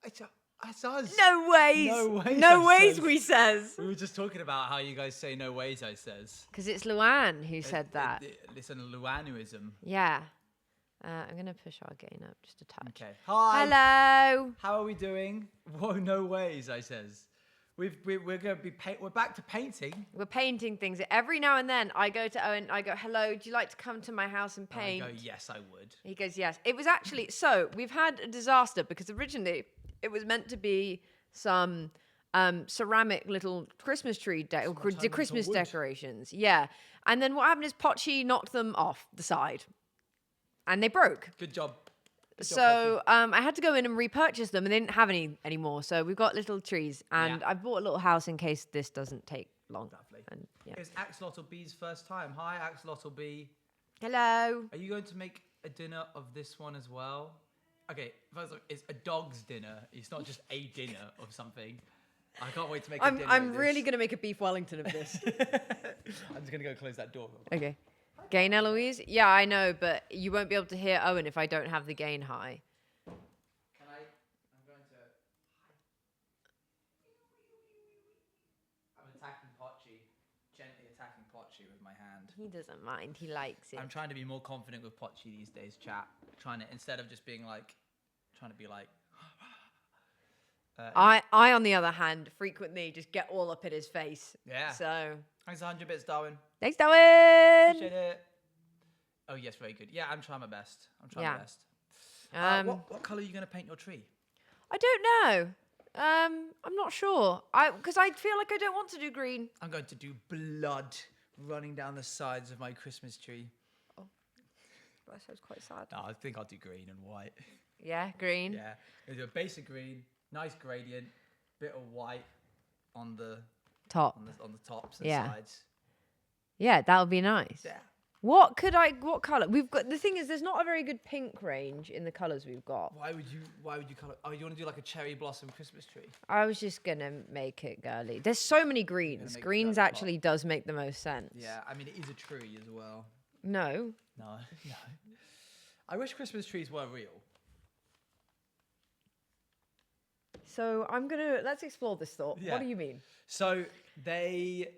It's us. No ways. No ways. No I ways, says. we says. We were just talking about how you guys say no ways, I says. Because it's Luann who said that. Listen, Luanuism. Yeah. I'm going to push our gain up just a touch. Okay. Hi. Hello. How are we doing? Whoa, no ways, I says. We're going to be we're back to painting. We're painting things. Every now and then I go to Owen, I go, hello, do you like to come to my house and paint? I go, yes, I would. He goes, yes. It was actually, so we've had a disaster because originally it was meant to be some ceramic little Christmas tree, Christmas decorations. Yeah. And then what happened is Pochi knocked them off the side and they broke. Good job. So I had to go in and repurchase them, and they didn't have any anymore. So we've got little trees, and I've bought a little house in case this doesn't take long. Lovely. And, It's Axolotl B's first time. Hi, Axolotl B. Hello. Are you going to make a dinner of this one as well? Okay, first of all, it's a dog's dinner. It's not just a dinner of something. I can't wait to make a dinner. I'm really going to make a beef Wellington of this. I'm just going to go close that door. Okay. Gain, Eloise? Yeah, I know, but you won't be able to hear Owen if I don't have the gain high. I'm going to... I'm attacking Pochi. Gently attacking Pochi with my hand. He doesn't mind. He likes it. I'm trying to be more confident with Pochi these days, chat. Instead of just being like... Trying to be like... I, on the other hand, frequently just get all up in his face. Yeah. So... Thanks 100 bits, Darwin. Thanks, Darwin! Appreciate it. Oh, yes, very good. Yeah, I'm trying my best. My best. What colour are you going to paint your tree? I don't know. I'm not sure. Because I feel like I don't want to do green. I'm going to do blood running down the sides of my Christmas tree. Oh, that sounds quite sad. No, I think I'll do green and white. Yeah, green. Yeah, I'm going to do a base of green, nice gradient, bit of white on the top, on the tops and sides. Yeah, that would be nice. Yeah. What colour? We've got, the thing is, there's not a very good pink range in the colours we've got. Why would you colour? Oh, you want to do like a cherry blossom Christmas tree? I was just going to make it girly. There's so many greens. Greens actually does make the most sense. Yeah, I mean, it is a tree as well. No. I wish Christmas trees were real. So let's explore this thought. Yeah. What do you mean? So they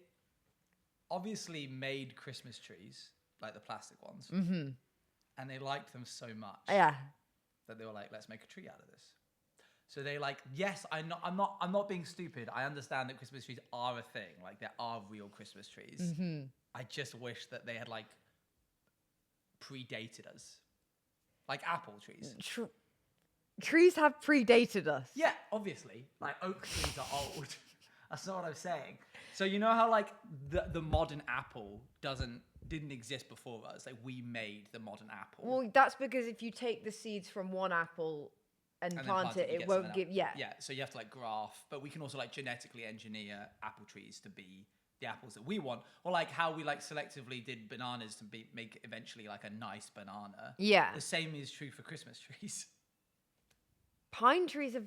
obviously made Christmas trees, like the plastic ones, and they liked them so much, that they were like, let's make a tree out of this. So they yes, I'm not being stupid. I understand that Christmas trees are a thing, like there are real Christmas trees. I just wish that they had predated us, like apple trees. Trees have predated us. Yeah, obviously. Like oak trees are old. That's not what I'm saying. So you know how the modern apple didn't exist before us? Like we made the modern apple. Well, that's because if you take the seeds from one apple and plant it, it won't give. Yeah. Yeah. So you have to graft, but we can also genetically engineer apple trees to be the apples that we want, or how we selectively did bananas to make eventually a nice banana. Yeah. The same is true for Christmas trees. Pine trees have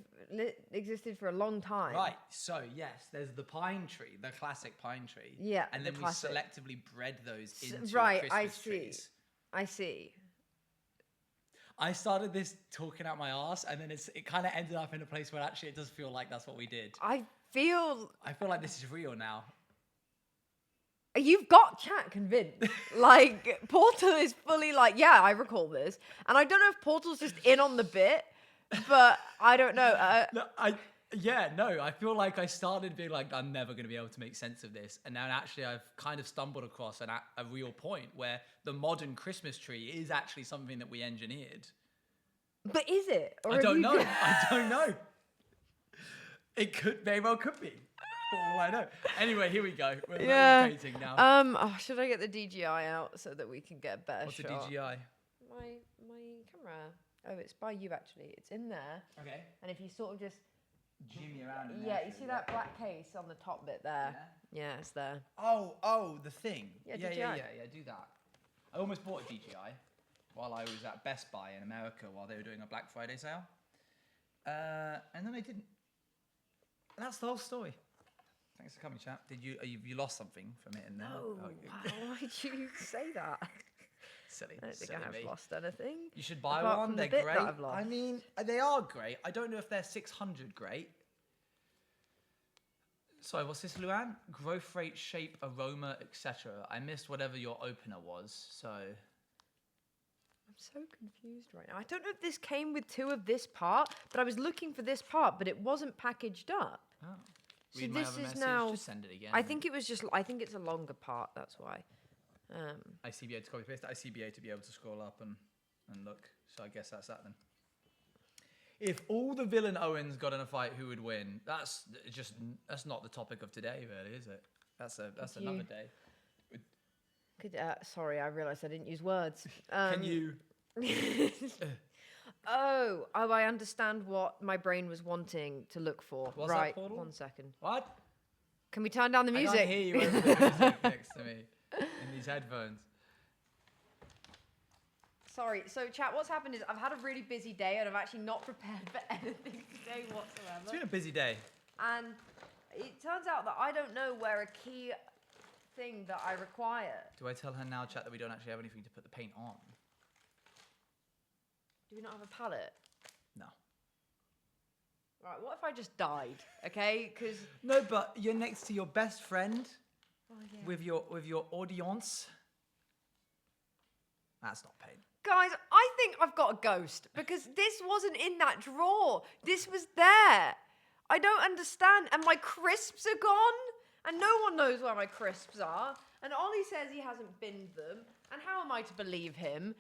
existed for a long time. Right. So, yes, there's the pine tree, the classic pine tree. Yeah. And then we selectively bred those into Christmas trees. I see. I started this talking out my arse, and then it kind of ended up in a place where actually it does feel like that's what we did. I feel like this is real now. You've got chat convinced. Portal is fully yeah, I recall this. And I don't know if Portal's just in on the bit. But I don't know. I feel like I started being I'm never going to be able to make sense of this. And now actually I've kind of stumbled across a real point where the modern Christmas tree is actually something that we engineered. But is it? Or I don't know. I don't know. It very well could be. For all I know. Anyway, here we go. We're painting now. Should I get the DJI out so that we can get a better shot? What's the DJI? My camera. Oh, it's by you actually. It's in there. Okay. And if you sort of just jimmy around in there. Yeah, you see that black case on the top bit there? Yeah, it's there. Oh, the thing. Yeah, do that. I almost bought a DJI while I was at Best Buy in America while they were doing a Black Friday sale. And then I didn't. And that's the whole story. Thanks for coming, chap. You lost something from it in there? No. Why did you say that? Silly. I don't think Silly I have me. lost anything. You should buy apart one. from the They're bit great. that I've lost. I mean, they are great. I don't know if they're 600 great. Sorry, what's this, Luann? Growth rate, shape, aroma, etc. I missed whatever your opener was, so... I'm so confused right now. I don't know if this came with 2 of this part, but I was looking for this part, but it wasn't packaged up. Oh. So Read my this other is message, now... just send it again. I think it was just... I think it's a longer part, that's why. ICBA to copy paste, ICBA to be able to scroll up and look. So I guess that's that then. If all the villain Owens got in a fight, who would win? That's not the topic of today, really, is it? That's another day. Sorry, I realised I didn't use words. Can you? Oh, I understand what my brain was wanting to look for. What's right, that, Portal? 1 second. What? Can we turn down the music? I can't hear you over the music next to me in these headphones. Sorry, so chat, what's happened is I've had a really busy day and I've actually not prepared for anything today whatsoever. It's been a busy day. And it turns out that I don't know where a key thing that I require. Do I tell her now, chat, that we don't actually have anything to put the paint on? Do we not have a palette? No. Right, what if I just died? Okay, because... No, but you're next to your best friend Oh, yeah. with your audience. That's not paint. Guys, I think I've got a ghost because this wasn't in that drawer. This was there. I don't understand. And my crisps are gone. And no one knows where my crisps are. And Ollie says he hasn't binned them. And how am I to believe him?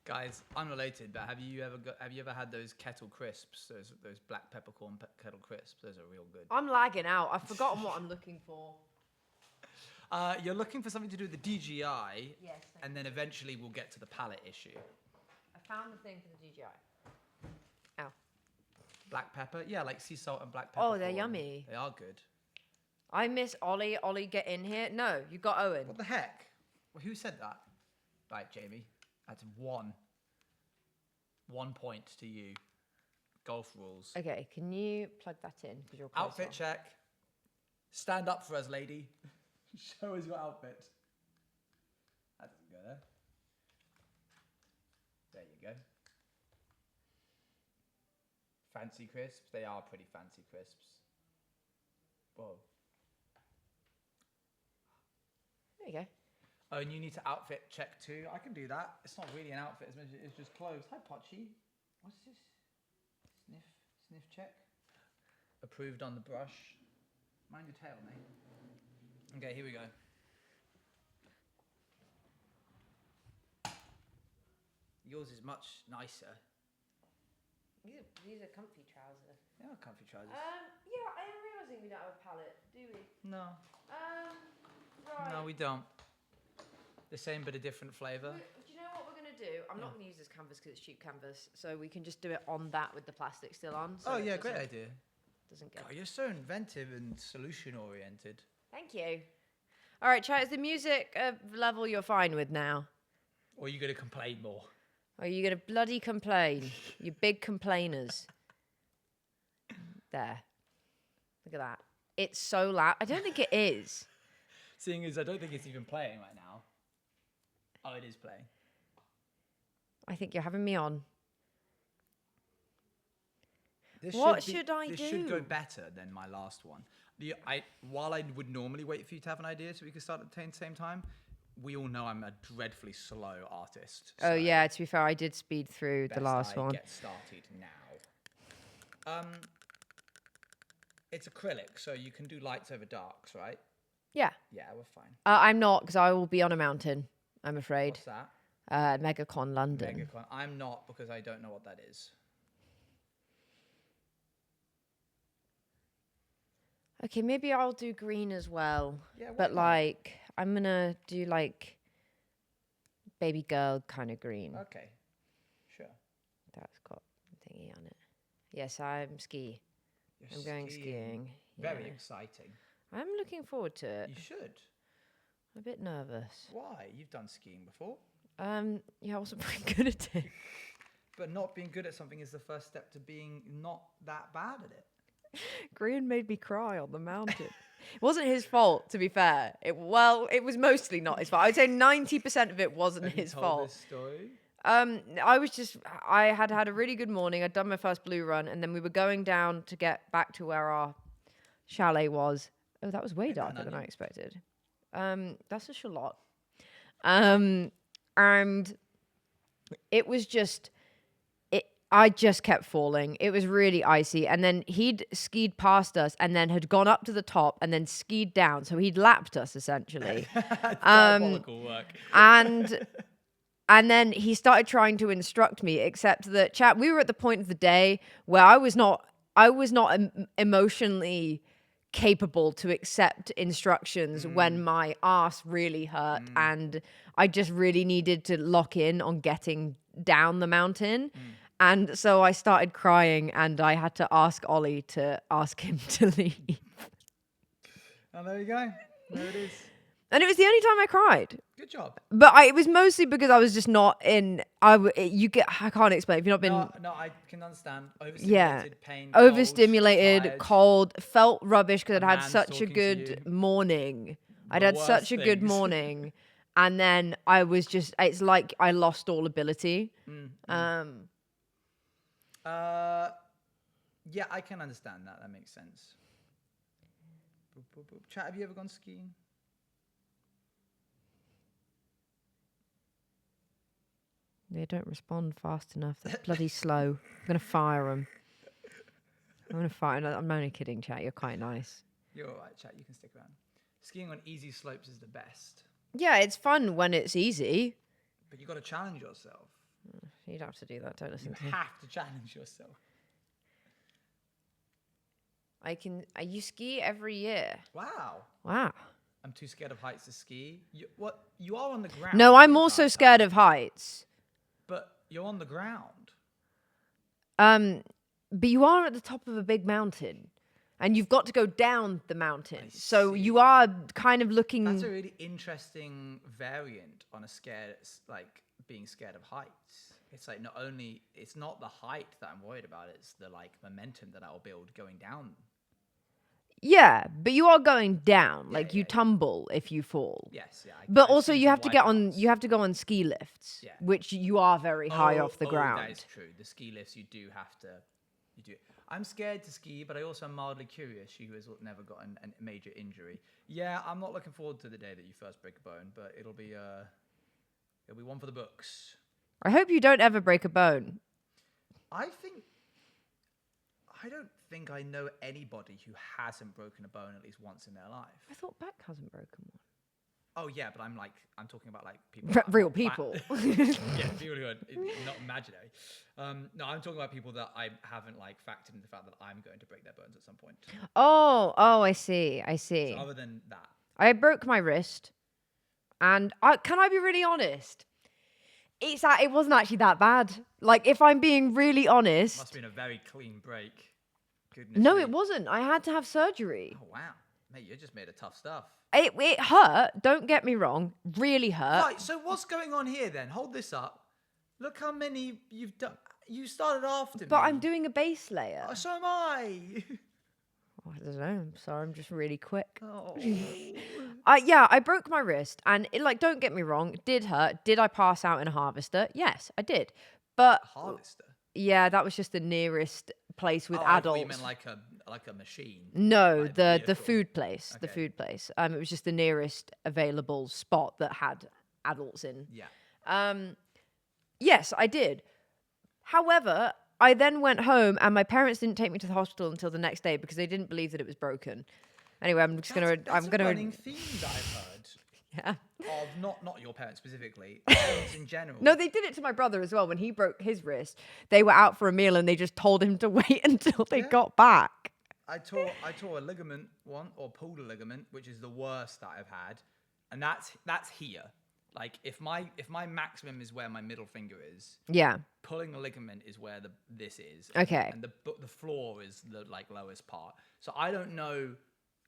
Guys, unrelated, but have you ever had those kettle crisps? Those black peppercorn kettle crisps. Those are real good. I'm lagging out. I've forgotten what I'm looking for. You're looking for something to do with the DGI. Yes. And then eventually we'll get to the palette issue. I found the thing for the DGI. Ow. Black pepper? Yeah, like sea salt and black pepper. Oh, they're yummy. They are good. I miss Ollie. Ollie, get in here. No, you got Owen. What the heck? Well, who said that? Right, Jamie. That's 1 point to you. Golf rules. Okay, can you plug that in? Because you're closer. Outfit check. Stand up for us, lady. Show us your outfit. That doesn't go there. There you go. Fancy crisps. They are pretty fancy crisps. Whoa. There you go. Oh, and you need to outfit check too. I can do that. It's not really an outfit as much as it's just clothes. Hi, Pochi. What's this? Sniff check. Approved on the brush. Mind your tail, mate. Okay, here we go. Yours is much nicer. These are comfy trousers. They are comfy trousers. Yeah, I am realising we don't have a palette, do we? No. Right. No, we don't. The same but a different flavour. Do you know what we're going to do? I'm not going to use this canvas because it's cheap canvas, so we can just do it on that with the plastic still on. So Yeah, great idea. Doesn't get. God, you're so inventive and solution oriented. Thank you. All right, chat. Is the music level you're fine with now? Or are you going to complain more? Or are you going to bloody complain? You big complainers. There. Look at that. It's so loud. I don't think it is. Seeing as I don't think it's even playing right now. Oh, it is playing. I think you're having me on. This What should I This do? should go better than my last one. While I would normally wait for you to have an idea so we could start at the same time, we all know I'm a dreadfully slow artist. Oh, yeah. To be fair, I did speed through the last one. Get started now. It's acrylic, so you can do lights over darks, right? Yeah. Yeah, we're fine. I'm not, because I will be on a mountain, I'm afraid. What's that? MegaCon London. MegaCon. I'm not, because I don't know what that is. Okay, maybe I'll do green as well. Yeah, but why not? I'm gonna do baby girl kind of green. Okay, sure. That's got a thingy on it. Yes, I'm ski. I'm going skiing. Very Yeah. exciting. I'm looking forward to it. You should. I'm a bit nervous. Why? You've done skiing before. Yeah, I wasn't very good at it. But not being good at something is the first step to being not that bad at it. Grian made me cry on the mountain. It wasn't his fault, to be fair. It was mostly not his fault. I'd say 90% of it wasn't his fault. This story? I had a really good morning. I'd done my first blue run, and then we were going down to get back to where our chalet was. Oh, that was way darker than I expected. That's a shallot. And it was just, I just kept falling. It was really icy. And then he'd skied past us and then had gone up to the top and then skied down. So he'd lapped us essentially. Diabolical work. And then he started trying to instruct me, except that we were at the point of the day where I was not emotionally capable to accept instructions when my ass really hurt and I just really needed to lock in on getting down the mountain. And so I started crying and I had to ask Ollie to ask him to leave. And there you go. There it is. And it was the only time I cried. Good job. But it was mostly because I was just not in. I can't explain. If you've not been. No, I can understand. Overstimulated, pain. Overstimulated, cold, felt rubbish because I'd had such a good morning. I'd had such a good morning, and then I was just. It's like I lost all ability. Yeah, I can understand that. That makes sense. Chat, have you ever gone skiing? They don't respond fast enough. They're bloody slow. I'm going to fire them. I'm only kidding, chat. You're quite nice. You're all right, chat. You can stick around. Skiing on easy slopes is the best. Yeah, it's fun when it's easy. But you got to challenge yourself. You'd have to do that. Don't listen to me. You have to challenge yourself. You ski every year. Wow. I'm too scared of heights to ski. You are on the ground. No, I'm also scared of heights. But you're on the ground. But you are at the top of a big mountain. And you've got to go down the mountain. So you are kind of looking... That's a really interesting variant on being scared of heights. It's like it's not the height that I'm worried about, it's the momentum that I'll build going down. Yeah, but you are going down. You tumble if you fall. Yes, yeah. But also you have to go on ski lifts, which you are very high off the ground. That is true. The ski lifts you do. I'm scared to ski, but I also am mildly curious. She has never got a major injury. Yeah, I'm not looking forward to the day that you first break a bone, but it'll be one for the books. I hope you don't ever break a bone. I don't think I know anybody who hasn't broken a bone at least once in their life. I thought Beck hasn't broken one. Oh yeah, but I'm talking about people. Real people. Yeah, people who are not imaginary. No, I'm talking about people that I haven't factored in the fact that I'm going to break their bones at some point. Oh, I see. So other than that, I broke my wrist, and can I be really honest? It wasn't actually that bad. If I'm being really honest, must have been a very clean break. Goodness no, me. it wasn't. I had to have surgery. Oh wow, mate, you're just made of tough stuff. It hurt. Don't get me wrong. Really hurt. Right. So what's going on here then? Hold this up. Look how many you've done. You started after me. But I'm doing a base layer. Oh, so am I. I don't know. I'm sorry. I'm just really quick. Oh. I broke my wrist, and it don't get me wrong, it did hurt. Did I pass out in a harvester? Yes, I did. But harvester. Yeah, that was just the nearest place with adults. You meant like a machine. No, the food place. Okay. The food place. It was just the nearest available spot that had adults in. Yeah. Yes, I did. However, I then went home, and my parents didn't take me to the hospital until the next day because they didn't believe that it was broken. Anyway, That's a running theme that I've heard. Yeah. Of not your parents specifically, parents in general. No, they did it to my brother as well. When he broke his wrist, they were out for a meal and they just told him to wait until they got back. I tore a ligament or pulled a ligament, which is the worst that I've had, and that's here. If my maximum is where my middle finger is, pulling a ligament is where this is. Okay. And the floor is the lowest part. So I don't know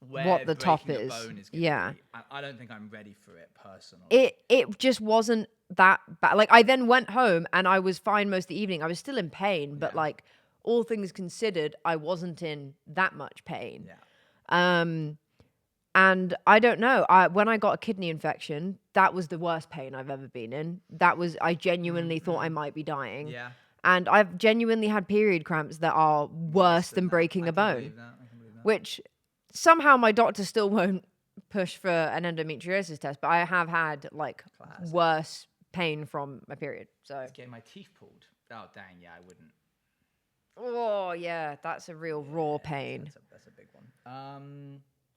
what the top is. Bone is be. I don't think I'm ready for it personally. It just wasn't that bad. I then went home and I was fine most of the evening. I was still in pain, but all things considered, I wasn't in that much pain. Yeah. And I don't know. When I got a kidney infection, that was the worst pain I've ever been in. I genuinely thought I might be dying. Yeah. And I've genuinely had period cramps that are worse than breaking a bone. I can believe that. Which somehow my doctor still won't push for an endometriosis test, but I have had like worse pain from my period. So it's getting my teeth pulled. Oh dang, yeah, I wouldn't. Oh yeah, that's a real raw pain. That's a big one.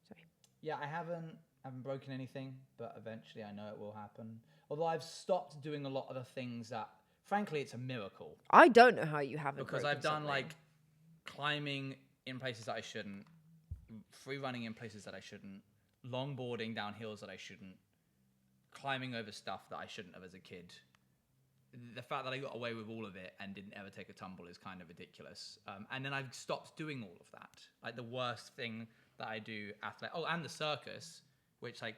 Sorry. Yeah, I haven't broken anything, but eventually I know it will happen. Although I've stopped doing a lot of the things that, frankly, it's a miracle. I don't know how you haven't. Because I've done like climbing in places that I shouldn't, free running in places that I shouldn't, longboarding down hills that I shouldn't, climbing over stuff that I shouldn't have as a kid. The fact that I got away with all of it and didn't ever take a tumble is kind of ridiculous. And then I've stopped doing all of that. Like the worst thing that I do, and the circus, which like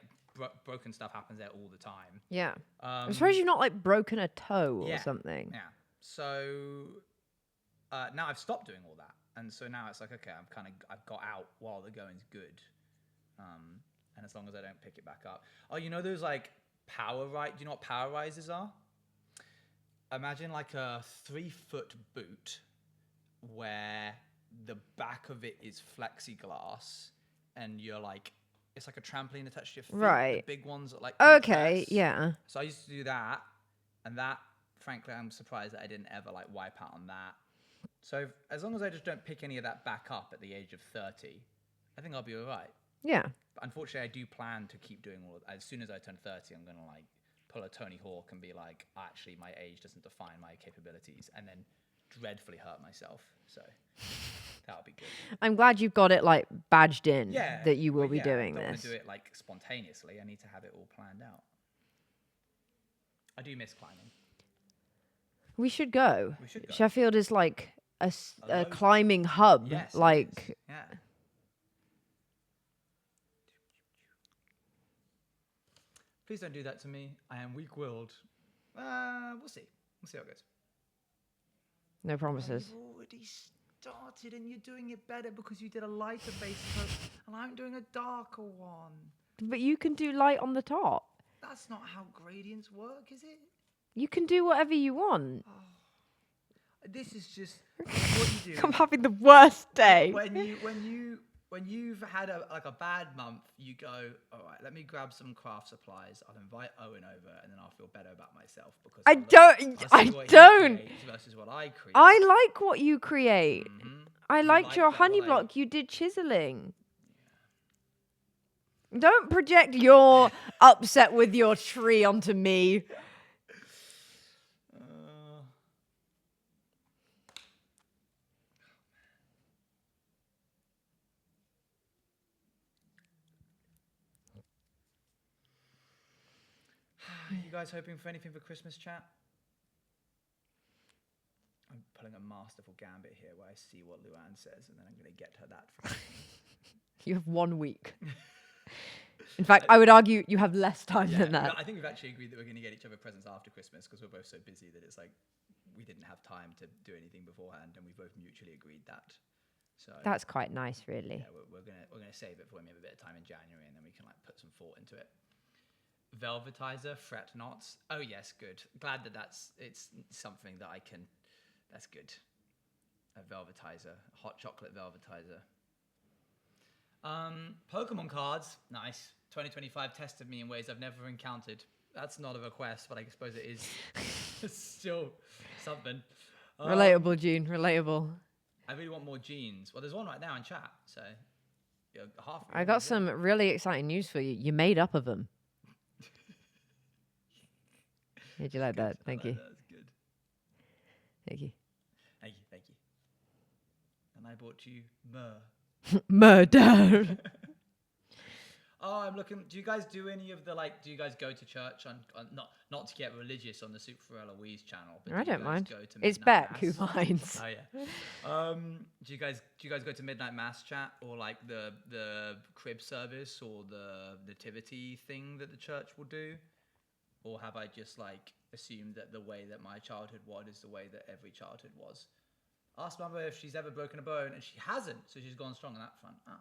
broken stuff happens there all the time. Yeah. I'm surprised you've not like broken a toe or something. Yeah. So now I've stopped doing all that. And so now it's like, okay, I've got out while the going's good. And as long as I don't pick it back up. Oh, you know those like do you know what power rises are? Imagine like a 3-foot boot where the back of it is flexiglass and you're like, it's like a trampoline attached to your feet. Right. The big ones that like okay, compress. yeah. So I used to do that, and that, frankly, I'm surprised that I didn't ever like wipe out on that. So as long as I just don't pick any of that back up at the age of 30, I think I'll be all right. Yeah. But unfortunately, I do plan to keep doing all of that. As soon as I turn 30, I'm going to like pull a Tony Hawk and be like, actually, my age doesn't define my capabilities, and then dreadfully hurt myself. So that'll be good. I'm glad you've got it like badged in that you will be doing I don't this. want to do it like spontaneously. I need to have it all planned out. I do miss climbing. We should go. Go. Sheffield is like a climbing hub. Yes, like yeah. Please don't do that to me. I am weak-willed. We'll see. We'll see how it goes. No promises. You've already started, and you're doing it better because you did a lighter base coat, and I'm doing a darker one. But you can do light on the top. That's not how gradients work, is it? You can do whatever you want. Oh. This is just what you do. I'm having the worst day. When you've had a bad month, you go, all right, let me grab some craft supplies. I'll invite Owen over, and then I'll feel better about myself because I don't. Versus what I create. I like what you create. Mm-hmm. I liked your honey block. You did chiseling. Yeah. Don't project your upset with your tree onto me. You guys hoping for anything for Christmas, chat? I'm pulling a masterful gambit here where I see what Luann says, and then I'm going to get her that. You have 1 week. In fact, I would argue you have less time than that. I think we've actually agreed that we're going to get each other presents after Christmas because we're both so busy that it's like we didn't have time to do anything beforehand, and we both mutually agreed that. So that's quite nice, really. Yeah, we're gonna save it for when we have a bit of time in January, and then we can like put some thought into it. Velvetizer, fret knots. Oh yes, good. Glad that it's something that I can. That's good. A velvetizer, hot chocolate velvetizer. Pokemon cards, nice. 2025 tested me in ways I've never encountered. That's not a request, but I suppose it is. It's still something. Relatable, Gene. Relatable. I really want more jeans. Well, there's one right now in chat, so you're half. I got some really exciting news for you. You're made up of them. Did you like that? Thank you. That's good. Thank you. Thank you. And I bought you myrrh. Murder. Oh, I'm looking. Do you guys do any of the do you guys go to church on not to get religious on the Super for Eloise channel? But I don't mind. Go to it's Midnight Beck Mass? who minds. Oh yeah. Do you guys go to Midnight Mass, chat, or like the crib service or the nativity thing that the church will do? Or have I just assumed that the way that my childhood was is the way that every childhood was? Ask Mother if she's ever broken a bone, and she hasn't, so she's gone strong on that front. Ah.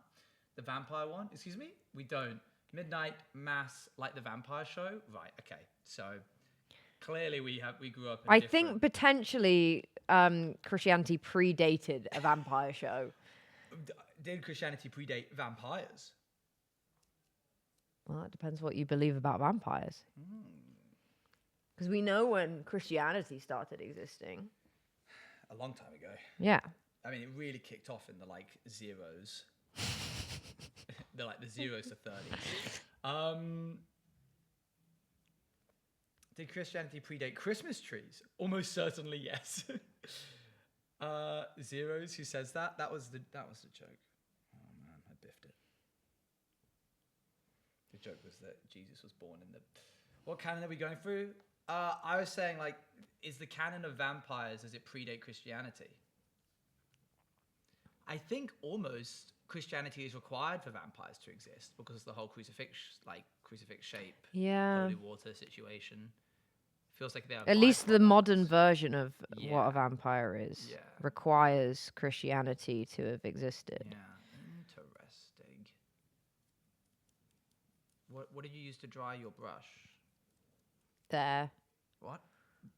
The vampire one, excuse me? We don't. Midnight Mass, like the vampire show? Right, okay. So clearly we grew up in I think potentially Christianity predated a vampire show. Did Christianity predate vampires? Well, it depends what you believe about vampires. Because we know when Christianity started existing. A long time ago. Yeah. I mean, it really kicked off in the zeros. The zeros to 30s. Did Christianity predate Christmas trees? Almost certainly yes. Zeros, who says that? That was the joke. Oh man, I biffed it. The joke was that Jesus was born in the... What canon are we going through? I was saying, is the canon of vampires, does it predate Christianity? I think almost Christianity is required for vampires to exist because of the whole crucifix shape, holy water situation. Feels like they are at least the modern version of what a vampire is requires Christianity to have existed. Yeah, interesting. What did you use to dry your brush? There. What?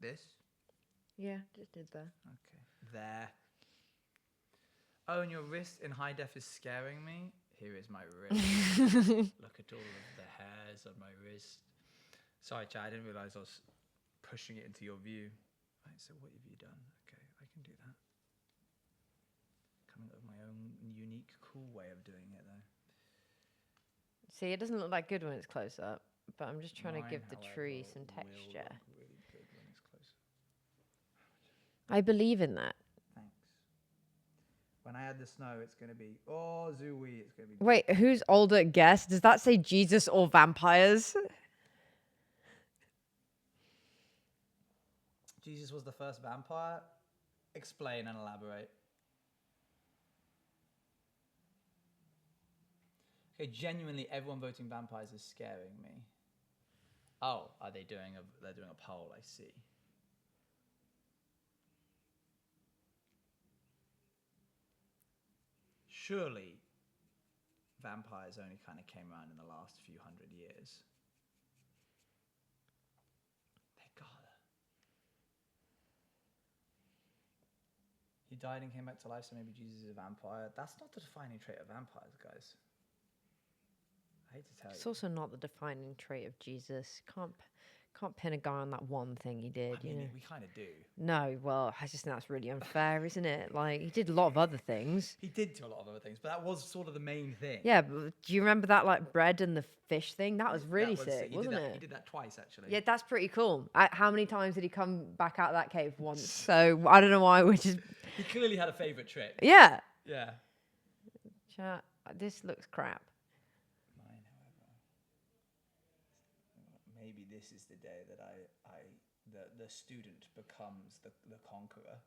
This? Yeah, just did there. Okay. There. Oh, and your wrist in high def is scaring me. Here is my wrist. Look at all of the hairs on my wrist. Sorry, Chad, I didn't realize I was pushing it into your view. Right, so what have you done? Okay, I can do that. Coming up with my own unique, cool way of doing it, though. See, it doesn't look that good when it's close up, but I'm just trying to give the however, tree some texture. Really good when it's close. I believe in that. Thanks. When I add the snow, it's going to be, zooey, it's going to be... Wait, who's older guess? Does that say Jesus or vampires? Jesus was the first vampire? Explain and elaborate. Okay, genuinely, everyone voting vampires is scaring me. Oh, they're doing a poll, I see. Surely, vampires only kind of came around in the last few hundred years. They gotta. He died and came back to life, so maybe Jesus is a vampire. That's not the defining trait of vampires, guys. I hate to tell you. It's also not the defining trait of Jesus. Can't pin a guy on that one thing he did. I mean, we kind of do. No, well, I just think that's really unfair, isn't it? He did a lot of other things. He did do a lot of other things, but that was sort of the main thing. Yeah, but do you remember that bread and the fish thing? That was really sick, wasn't it? He did that twice, actually. Yeah, that's pretty cool. How many times did he come back out of that cave? Once. So I don't know why we're just... He clearly had a favourite trick. Yeah. Yeah. Chat, this looks crap. Mine, however. Maybe this is the day that the student becomes the conqueror.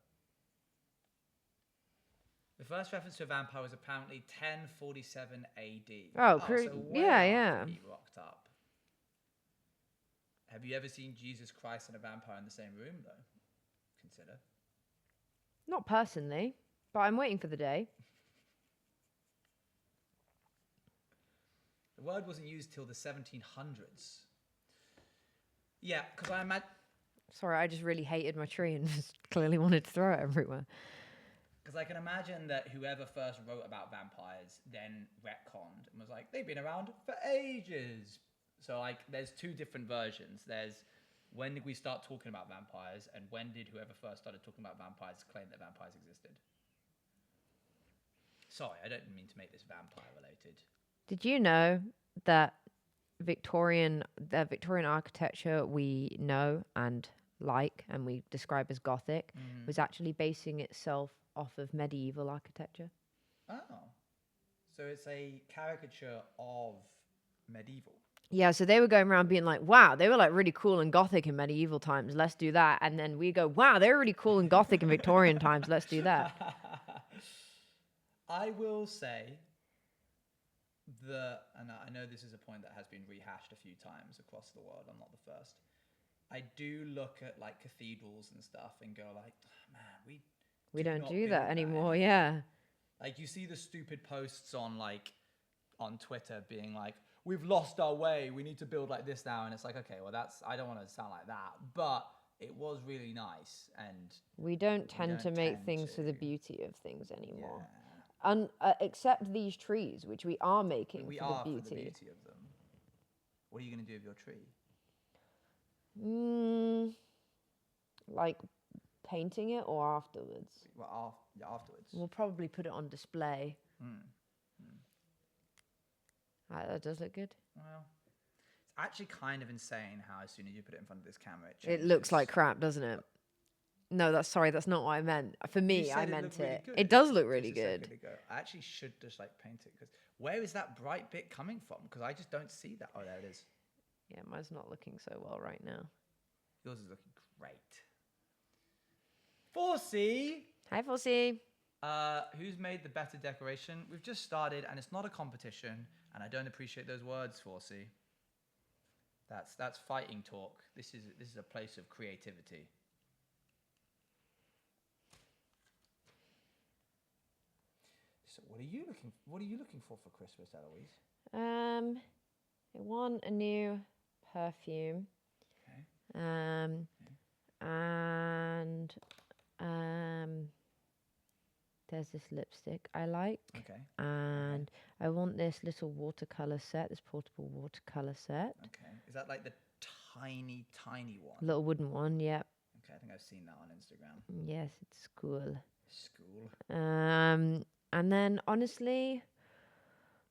The first reference to a vampire was apparently 1047 AD. So way after he rocked up. Have you ever seen Jesus Christ and a vampire in the same room, though? Consider. Not personally, but I'm waiting for the day. The word wasn't used till the 1700s. Yeah, because I imagine... Sorry, I just really hated my tree and just clearly wanted to throw it everywhere. Because I can imagine that whoever first wrote about vampires then retconned and was like, they've been around for ages. So there's two different versions. There's when did we start talking about vampires, and when did whoever first started talking about vampires claim that vampires existed? Sorry, I don't mean to make this vampire related. Did you know that Victorian architecture we know and like and we describe as Gothic was actually basing itself off of medieval architecture? Oh. So it's a caricature of medieval. Yeah, so they were going around being like, wow, they were really cool and Gothic in medieval times, let's do that. And then we go, wow, they were really cool and Gothic in Victorian times, let's do that. I will say and I know this is a point that has been rehashed a few times across the world, I'm not the first. I do look at cathedrals and stuff and go man, We don't not do build that anymore. Yeah. Like you see the stupid posts on Twitter being like, we've lost our way, we need to build like this now, and it's like, okay, well I don't want to sound like that, but it was really nice, and we don't tend to make things for the beauty of things anymore. Yeah. Except these trees, which we are making for the beauty of them. What are you going to do with your tree? Like painting it or afterwards? Well, afterwards. We'll probably put it on display. That does look good. Well, it's actually kind of insane how as soon as you put it in front of this camera, it looks like crap, doesn't it? No, that's not what I meant. For me, I meant it. Really, it does look really good. I actually should just paint it, because where is that bright bit coming from? Because I just don't see that. Oh, there it is. Yeah, mine's not looking so well right now. Yours is looking great. 4C. Hi, 4C. Who's made the better decoration? We've just started, and it's not a competition, and I don't appreciate those words, 4C. That's fighting talk. This is a place of creativity. So what are you looking for Christmas, Eloise? I want a new perfume. Okay. And there's this lipstick I like. Okay. And I want this little watercolor set, this portable watercolor set. Okay. Is that like the tiny one? Little wooden one, yep. Okay, I think I've seen that on Instagram. Yes, it's cool. Cool. And then honestly,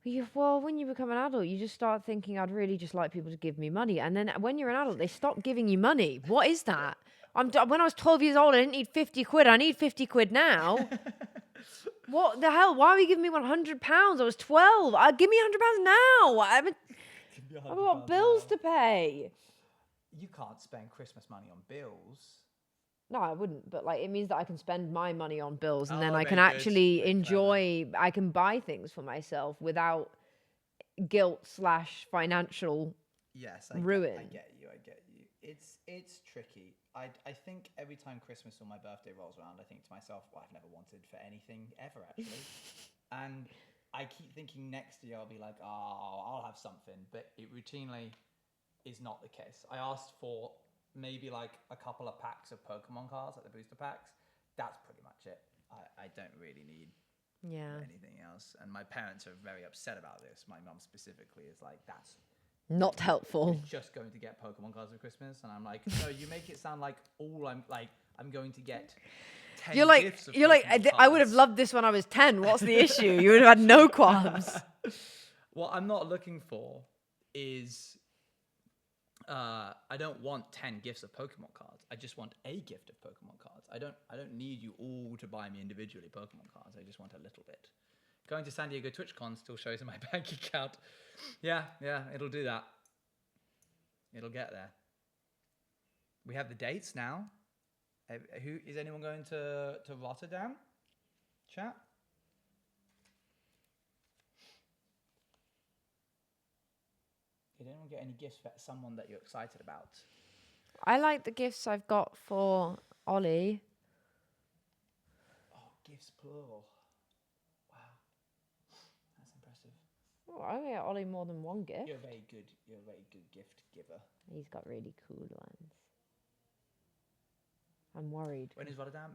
when you become an adult, you just start thinking, I'd really just like people to give me money. And then when you're an adult, they stop giving you money. What is that? When I was 12 years old, I didn't need 50 quid. I need 50 quid now. What the hell? Why are you giving me £100? I was 12. Give me £100 now. I've got bills to pay. You can't spend Christmas money on bills. No, I wouldn't. But it means that I can spend my money on bills, and then I can actually enjoy. I can buy things for myself without guilt/financial ruin. I get you. It's tricky. I think every time Christmas or my birthday rolls around, I think to myself, well, I've never wanted for anything ever, actually. And I keep thinking next year I'll be like, oh, I'll have something. But it routinely is not the case. I asked for maybe a couple of packs of Pokemon cards, the booster packs. That's pretty much it. I don't really need anything else. And my parents are very upset about this. My mum specifically is like, that's not helpful. You're just going to get Pokemon cards for Christmas, and I'm like, no, you make it sound like I'm going to get 10 gifts of Pokemon cards. I would have loved this when I was 10. What's the issue? You would have had no qualms. What I'm not looking for is I don't want 10 gifts of Pokemon cards. I just want a gift of Pokemon cards. I don't need you all to buy me individually Pokemon cards. I just want a little bit. Going to San Diego TwitchCon still shows in my bank account. Yeah, it'll do that. It'll get there. We have the dates now. Is anyone going to Rotterdam? Chat? Did anyone get any gifts for someone that you're excited about? I like the gifts I've got for Ollie. Oh, gifts plural. Wow. That's impressive. Oh, I get Ollie more than one gift. You're a very good gift giver. He's got really cool ones. I'm worried. When is Rotterdam?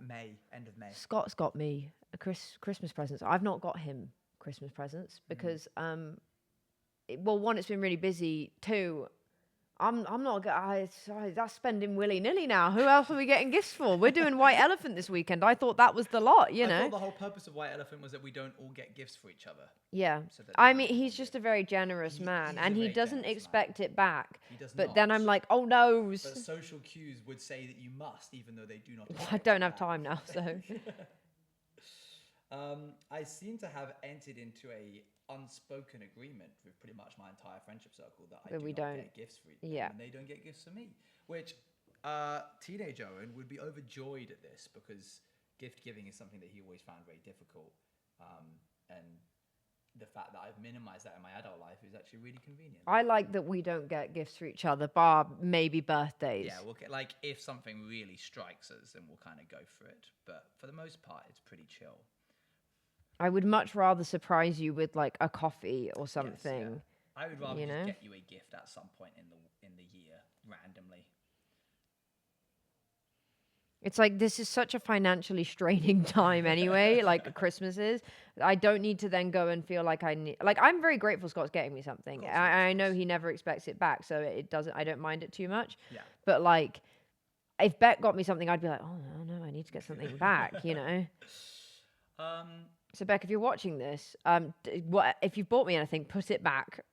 End of May. Scott's got me a Christmas presents. I've not got him Christmas presents because one, it's been really busy. Two, I'm not. That's spending willy-nilly now. Who else are we getting gifts for? We're doing White Elephant this weekend. I thought that was the lot, I thought the whole purpose of White Elephant was that we don't all get gifts for each other. Yeah. He's just a very generous man, and he doesn't expect it back. He does but not. Then I'm like, oh no. But social cues would say that you must, even though they do not. I don't have time now, so. I seem to have entered into a unspoken agreement with pretty much my entire friendship circle that I don't get gifts for them, and they don't get gifts for me, which teenage Owen would be overjoyed at this, because gift giving is something that he always found very difficult, and the fact that I've minimized that in my adult life is actually really convenient. I like that we don't get gifts for each other, bar maybe birthdays. Yeah, we'll get, like, if something really strikes us, then we'll kind of go for it. But for the most part, it's pretty chill. I would much rather surprise you with like a coffee or something. Yes, yeah. I would rather you just know? get you a gift at some point in the year randomly. It's like this is such a financially straining time anyway, like Christmas is. I don't need to then go and feel like I need. Like I'm very grateful Scott's getting me something. Course, I know he never expects it back, so it doesn't. I don't mind it too much. Yeah. But like, if Beck got me something, I'd be like, oh no, I need to get something back. You know. So Beck, if you're watching this, what if you've bought me anything, put it back.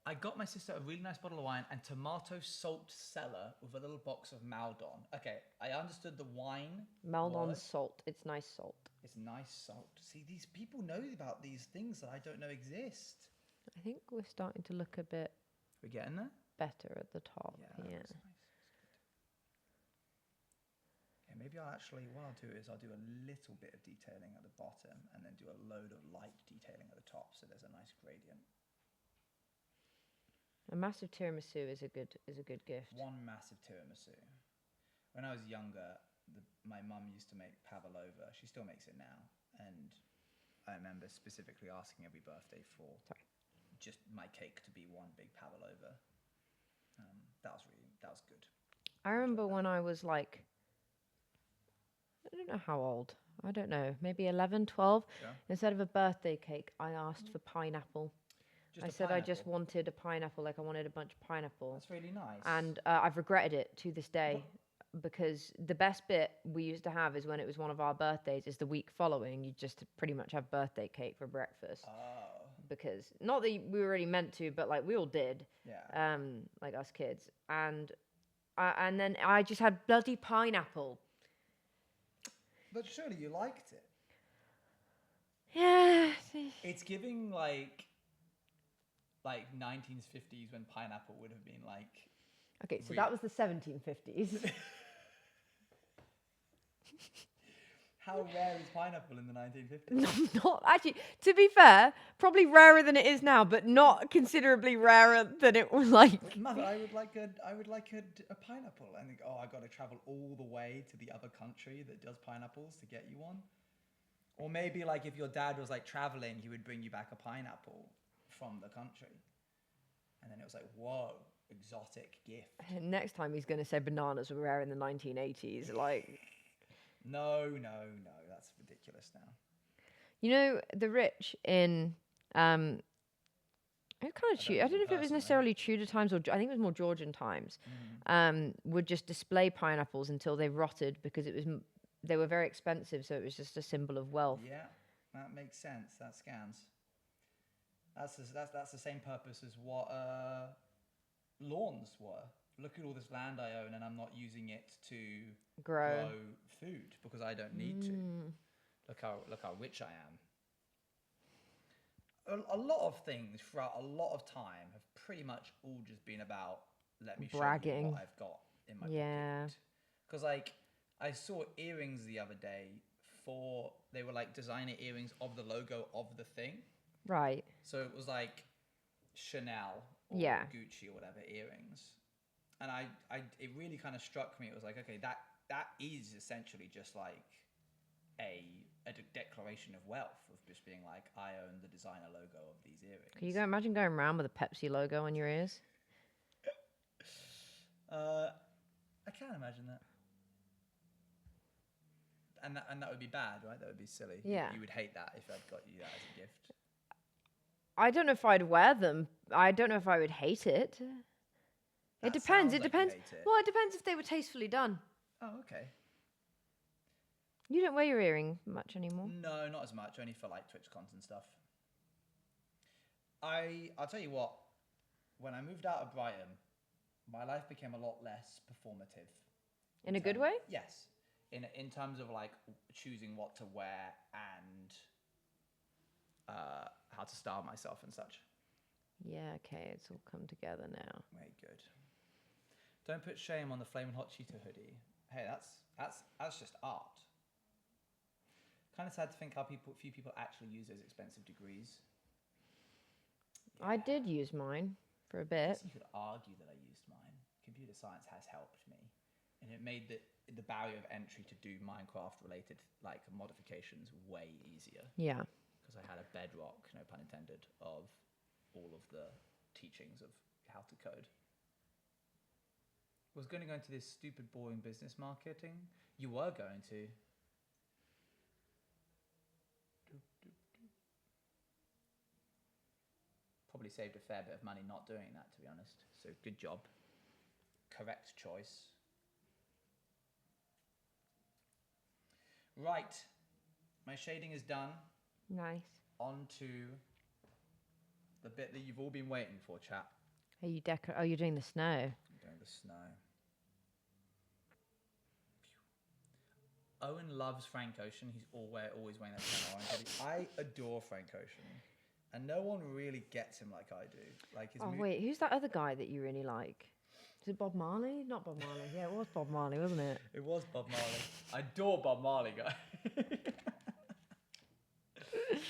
I got my sister a really nice bottle of wine and tomato salt cellar with a little box of Maldon. Okay, I understood the wine. Maldon salt. It's nice salt. It's nice salt. See, these people know about these things that I don't know exist. I think we're starting to look a bit. We're getting there? Better at the top. Yeah. That's nice. Okay, maybe what I'll do is I'll do a little bit of detailing at the bottom and then do a load of light detailing at the top, so there's a nice gradient. A massive tiramisu is a good gift. One massive tiramisu. When I was younger, my mum used to make pavlova. She still makes it now, and I remember specifically asking every birthday for just my cake to be one big pavlova. That was good. I remember when I was like, I don't know how old. I don't know, maybe 11, 12. Yeah. Instead of a birthday cake, I asked for pineapple. I said I just wanted a pineapple, like I wanted a bunch of pineapple. That's really nice. And I've regretted it to this day because the best bit we used to have is when it was one of our birthdays, is the week following, you just pretty much have birthday cake for breakfast. Oh. Because, not that we were really meant to, but like we all did. Yeah. Like us kids. And then I just had bloody pineapple. But surely you liked it. Yeah. It's giving like 1950s when pineapple would have been like. Okay, so that was the 1750s. How rare is pineapple in the 1950s? Not actually. To be fair, probably rarer than it is now, but not considerably rarer than it was like. Mother, I would like a pineapple, and think, I got to travel all the way to the other country that does pineapples to get you one. Or maybe like if your dad was like traveling, he would bring you back a pineapple from the country, and then it was like, whoa, exotic gift. Next time he's going to say bananas were rare in the 1980s, like. No, that's ridiculous now. You know, the rich in it's kind of I don't know if it was necessarily Tudor times, or I think it was more Georgian times. Would just display pineapples until they rotted because they were very expensive, so it was just a symbol of wealth. Yeah, that makes sense. That scans. That's the same purpose as what lawns were. Look at all this land I own, and I'm not using it to grow food because I don't need to. Look how rich I am. A lot of things throughout a lot of time have pretty much all just been about let me bragging. Show you what I've got in my pocket. Because like I saw earrings the other day they were like designer earrings of the logo of the thing. Right. So it was like Chanel or Gucci or whatever earrings. And it really kind of struck me. It was like, okay, that is essentially just like a declaration of wealth, of just being like, I own the designer logo of these earrings. Can you imagine going around with a Pepsi logo on your ears? I can imagine that. And that would be bad, right? That would be silly. Yeah. You would hate that if I'd got you that as a gift. I don't know if I'd wear them. I don't know if I would hate it. It depends. It depends. Well, it depends if they were tastefully done. Oh, okay. You don't wear your earring much anymore? No, not as much. Only for like TwitchCons and stuff. I'll tell you what. When I moved out of Brighton, my life became a lot less performative. In a good way? Yes. In terms of like choosing what to wear and how to style myself and such. Yeah, okay, it's all come together now. Very good. Don't put shame on the Flamin' Hot Cheetah hoodie. Hey, that's just art. Kind of sad to think how few people actually use those expensive degrees. Yeah. I did use mine for a bit. I guess you could argue that I used mine. Computer science has helped me, and it made the barrier of entry to do Minecraft related like modifications way easier. Yeah. Because I had a bedrock, no pun intended, of all of the teachings of how to code. Was going to go into this stupid, boring business marketing. You were going to. Probably saved a fair bit of money not doing that, to be honest. So good job. Correct choice. Right. My shading is done. Nice. On to the bit that you've all been waiting for, chat. Are you you're doing the snow. I'm doing the snow. Owen loves Frank Ocean. He's always wearing that kind of orange hoodie. I adore Frank Ocean. And no one really gets him like I do. Like his wait, who's that other guy that you really like? Is it Bob Marley? Not Bob Marley. Yeah, it was Bob Marley, wasn't it? It was Bob Marley. I adore Bob Marley, guy.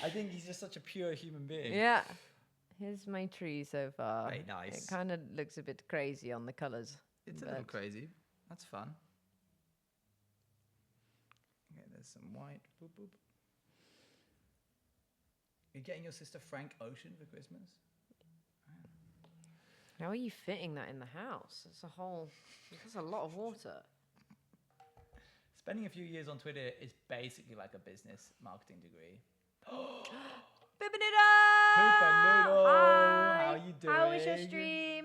I think he's just such a pure human being. Yeah. Here's my tree so far. Very nice. It kind of looks a bit crazy on the colours. It's a little crazy. That's fun. Okay, there's some white. Boop, boop. You're getting your sister Frank Ocean for Christmas? How are you fitting that in the house? That's a lot of water. Spending a few years on Twitter is basically like a business marketing degree. Bibbing it up! Poopa Noodle! Hi! How are you doing? How was your stream?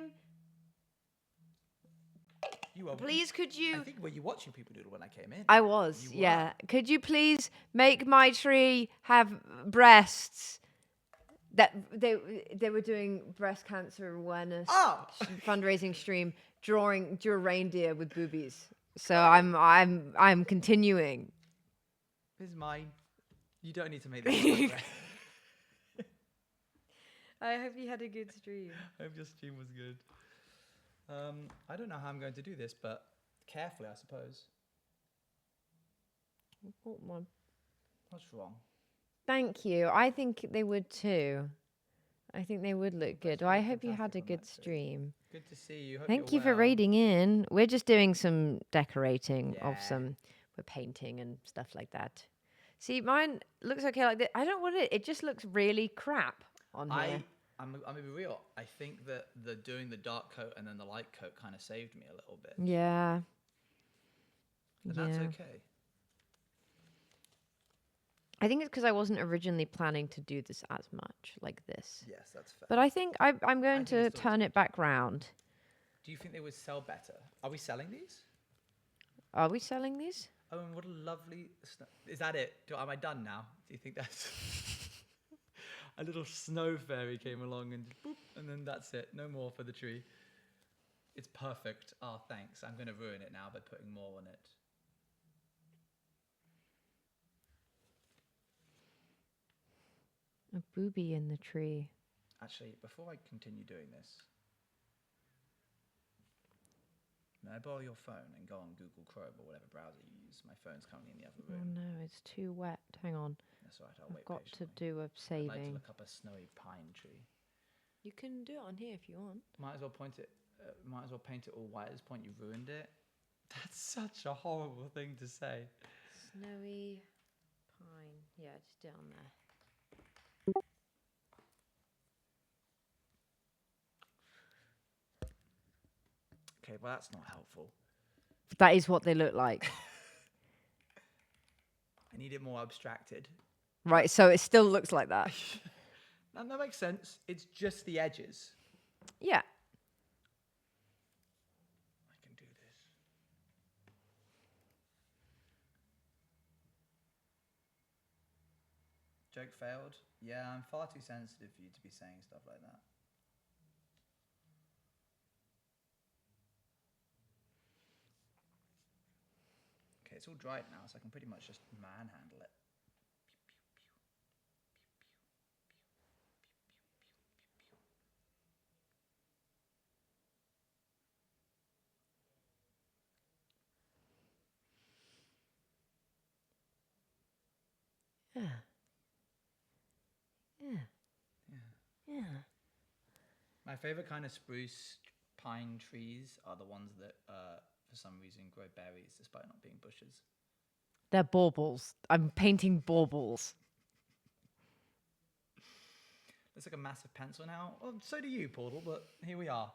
Please, could you... I think, were you watching Poopa Noodle when I came in? I was, yeah. Could you please make my tree have breasts? That they were doing breast cancer awareness fundraising stream, drew a reindeer with boobies. So I'm continuing. This is mine. You don't need to make this. I hope you had a good stream. I hope your stream was good. I don't know how I'm going to do this, but carefully, I suppose. What's wrong? Thank you. I think they would too. I think they would look good. I hope you had a good stream. Good to see you. Hope Thank you for raiding in. We're just doing some decorating of we're painting and stuff like that. See, mine looks okay like this. I don't want it just looks really crap on here. I'm gonna be real. I think that doing the dark coat and then the light coat kind of saved me a little bit. Yeah. But that's okay. I think it's because I wasn't originally planning to do this as much like this. Yes, that's fair. But I think I'm going to turn it back round. Do you think they would sell better? Are we selling these? Are we selling these? Oh, and what a lovely... Is that it? Am I done now? Do you think that's... A little snow fairy came along and boop, and then that's it. No more for the tree. It's perfect. Oh, thanks. I'm going to ruin it now by putting more on it. A booby in the tree. Actually, before I continue doing this, may I borrow your phone and go on Google Chrome or whatever browser you use? My phone's currently in the other room. Oh no, it's too wet. Hang on. That's all right. I'll wait I've got patiently. to do a saving. I'd like to look up a snowy pine tree. You can do it on here if you want. Might as well paint it all white at this point. You've ruined it. That's such a horrible thing to say. Snowy pine. Yeah, just do it on there. Okay, well that's not helpful. That is what they look like. I need it more abstracted. Right, so it still looks like that. That makes sense. It's just the edges. Yeah. I can do this. Joke failed. Yeah, I'm far too sensitive for you to be saying stuff like that. Okay, it's all dried now, so I can pretty much just manhandle it. Yeah. Yeah. Yeah. My favorite kind of spruce pine trees are the ones that, for some reason, grow berries despite not being bushes. They're baubles. I'm painting baubles. Looks like a massive pencil now. Well, so do you, Portal, but here we are.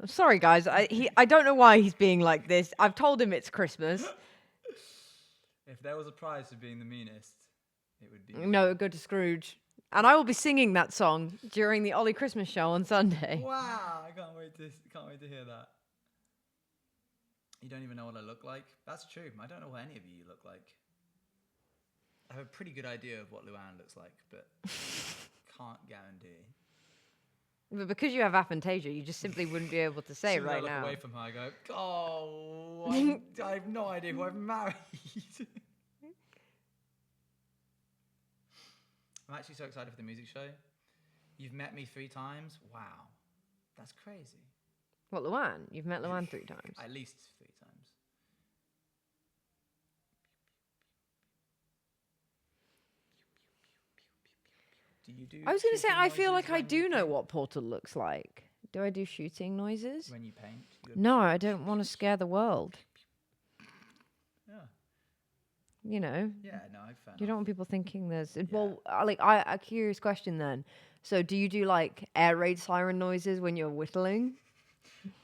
I'm sorry, guys. I don't know why he's being like this. I've told him it's Christmas. If there was a prize for being the meanest, it would be me. No, it would go to Scrooge. And I will be singing that song during the Ollie Christmas show on Sunday. Wow, I can't wait to hear that. You don't even know what I look like? That's true. I don't know what any of you look like. I have a pretty good idea of what Luann looks like, but can't guarantee. But because you have aphantasia, you just simply wouldn't be able to say it right now. I look away from her, I go, oh, I have no idea who I've married. I'm actually so excited for the music show. You've met me 3 times? Wow. That's crazy. What, Luann? You've met Luann 3 times? At least 3 times. Do you do? I was going to say, I feel like I do know paint? what Portal looks like. Do I do shooting noises? When you paint? No, I don't want to scare the world. Yeah. You know? Yeah, no, I found. You don't want people thinking there's... Yeah. Well, a curious question then. So do you do like air raid siren noises when you're whittling?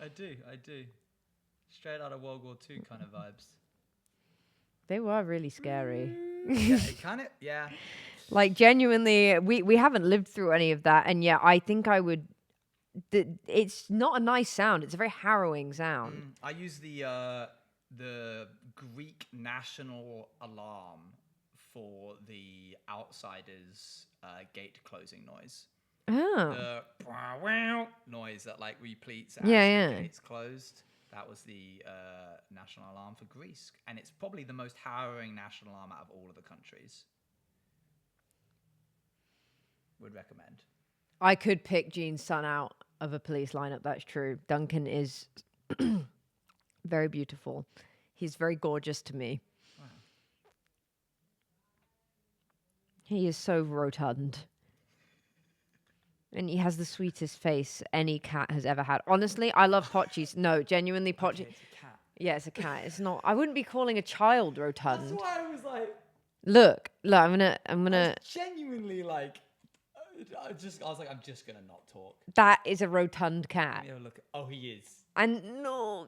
I do. Straight out of World War II kind of vibes. They were really scary. Yeah, kind of, yeah. Like genuinely, we haven't lived through any of that, and yeah, I think I would. It's not a nice sound. It's a very harrowing sound. I use the Greek national alarm for the outsiders' gate closing noise. Oh. The noise that like repeats as the gates closed. That was the national alarm for Greece, and it's probably the most harrowing national alarm out of all of the countries. Would recommend. I could pick Gene's son out of a police lineup. That's true. Duncan is very beautiful. He's very gorgeous to me. Wow. He is so rotund. And he has the sweetest face any cat has ever had. Honestly, I love Pochis. No, genuinely, Pochi. Okay, it's a cat. Yeah, it's a cat. It's not. I wouldn't be calling a child rotund. That's why I was like. Look. I'm gonna. I was genuinely like. I was like, I'm just gonna not talk. That is a rotund cat. Let me have a look. Oh, he is. And no,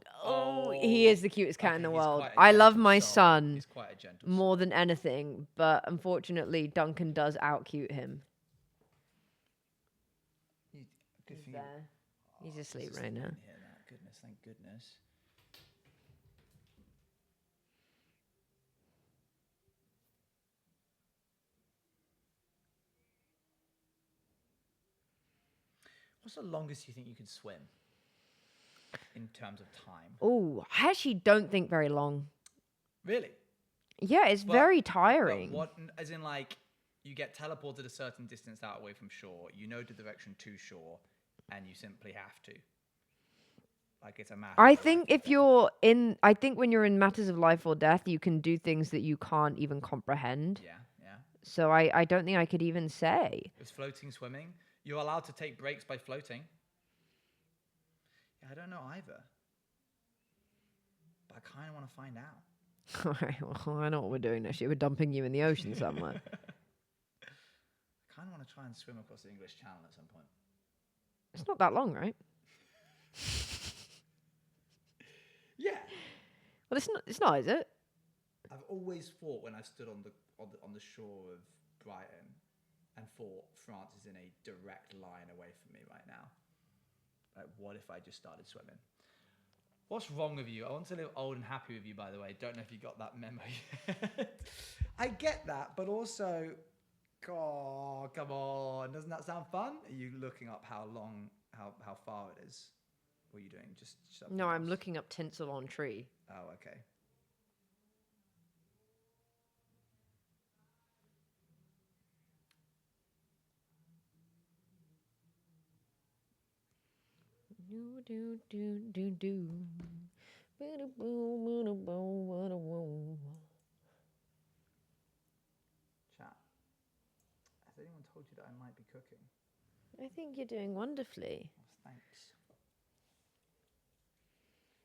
he is the cutest cat in the world. I love my son He's quite a gentle more than anything, but unfortunately, Duncan does out-cute him. Good for you. He's asleep right now. Yeah, goodness, thank goodness. What's the longest you think you could swim in terms of time? Oh, I actually don't think very long. Really? Yeah, it's very tiring. What, as in like, you get teleported a certain distance out away from shore, you know the direction to shore, and you simply have to. Like it's a matter. I think I think when you're in matters of life or death, you can do things that you can't even comprehend. Yeah. So I don't think I could even say. It's floating swimming. You're allowed to take breaks by floating. Yeah, I don't know either. But I kind of want to find out. All right, well, I know what we're doing next year. We're dumping you in the ocean somewhere. I kind of want to try and swim across the English Channel at some point. It's not that long, right? Yeah. Well, it's not, is it? I've always thought when I stood on the shore of Brighton and thought France is in a direct line away from me right now. Like, what if I just started swimming? What's wrong with you? I want to live old and happy with you, by the way. Don't know if you got that memo yet. I get that, but also, oh, come on. Doesn't that sound fun? Are you looking up how far it is? What are you doing? Just no, I'm looking up tinsel on tree. Oh, okay. told you that I might be cooking. I think you're doing wonderfully. Oh, thanks.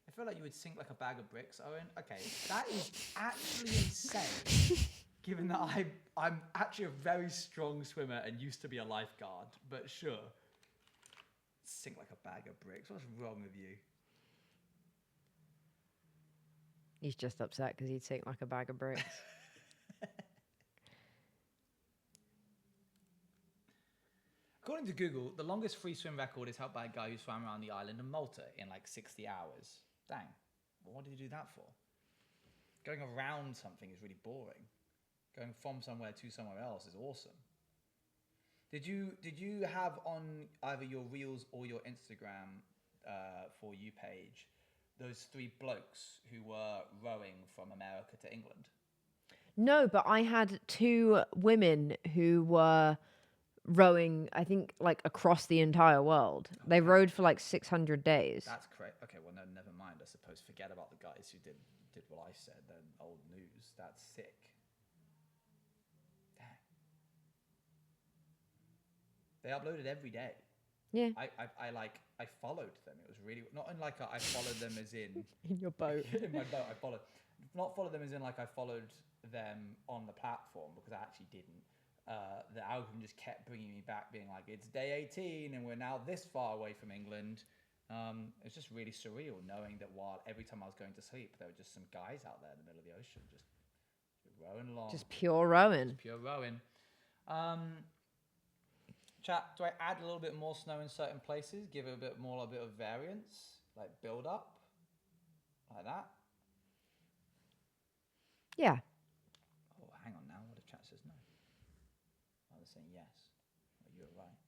I feel like you would sink like a bag of bricks, Owen. Okay, that is actually insane. Given that I'm actually a very strong swimmer and used to be a lifeguard, but sure. Sink like a bag of bricks. What's wrong with you? He's just upset because he'd sink like a bag of bricks. According to Google, the longest free swim record is held by a guy who swam around the island of Malta in like 60 hours. Dang. Well, what did you do that for? Going around something is really boring. Going from somewhere to somewhere else is awesome. Did you have on either your Reels or your Instagram For You page those 3 blokes who were rowing from America to England? No, but I had 2 women who were rowing, I think, like across the entire world. Okay. They rowed for like 600 days. That's correct. Okay, well, no, never mind. I suppose forget about the guys who did what I said. They're old news. That's sick. Dang. They uploaded every day. Yeah. I followed them. It was really not in like I followed them as in in your boat. In my boat, I followed them as in like I followed them on the platform, because I actually didn't. The algorithm just kept bringing me back, being like, it's day 18 and we're now this far away from England. It's just really surreal knowing that while every time I was going to sleep, there were just some guys out there in the middle of the ocean, just rowing along. Just pure rowing. Just pure rowing. Chat, do I add a little bit more snow in certain places? Give it a bit of variance? Like build up? Like that? Yeah. Oh, hang on now. What if chat says no? Oh, they're saying yes. Oh, you're right.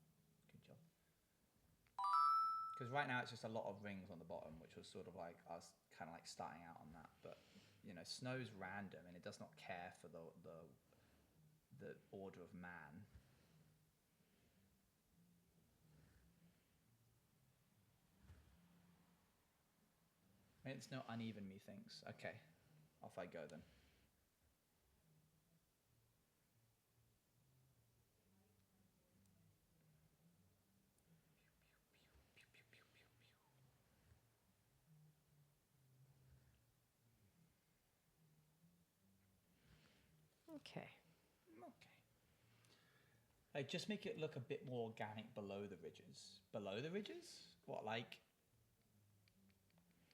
Good job. Because right now it's just a lot of rings on the bottom, which was sort of like us kind of like starting out on that. But, you know, snow's random and it does not care for the order of man. It's no uneven, methinks. Okay, off I go then. Okay. Like, just make it look a bit more organic below the ridges. Below the ridges? What, like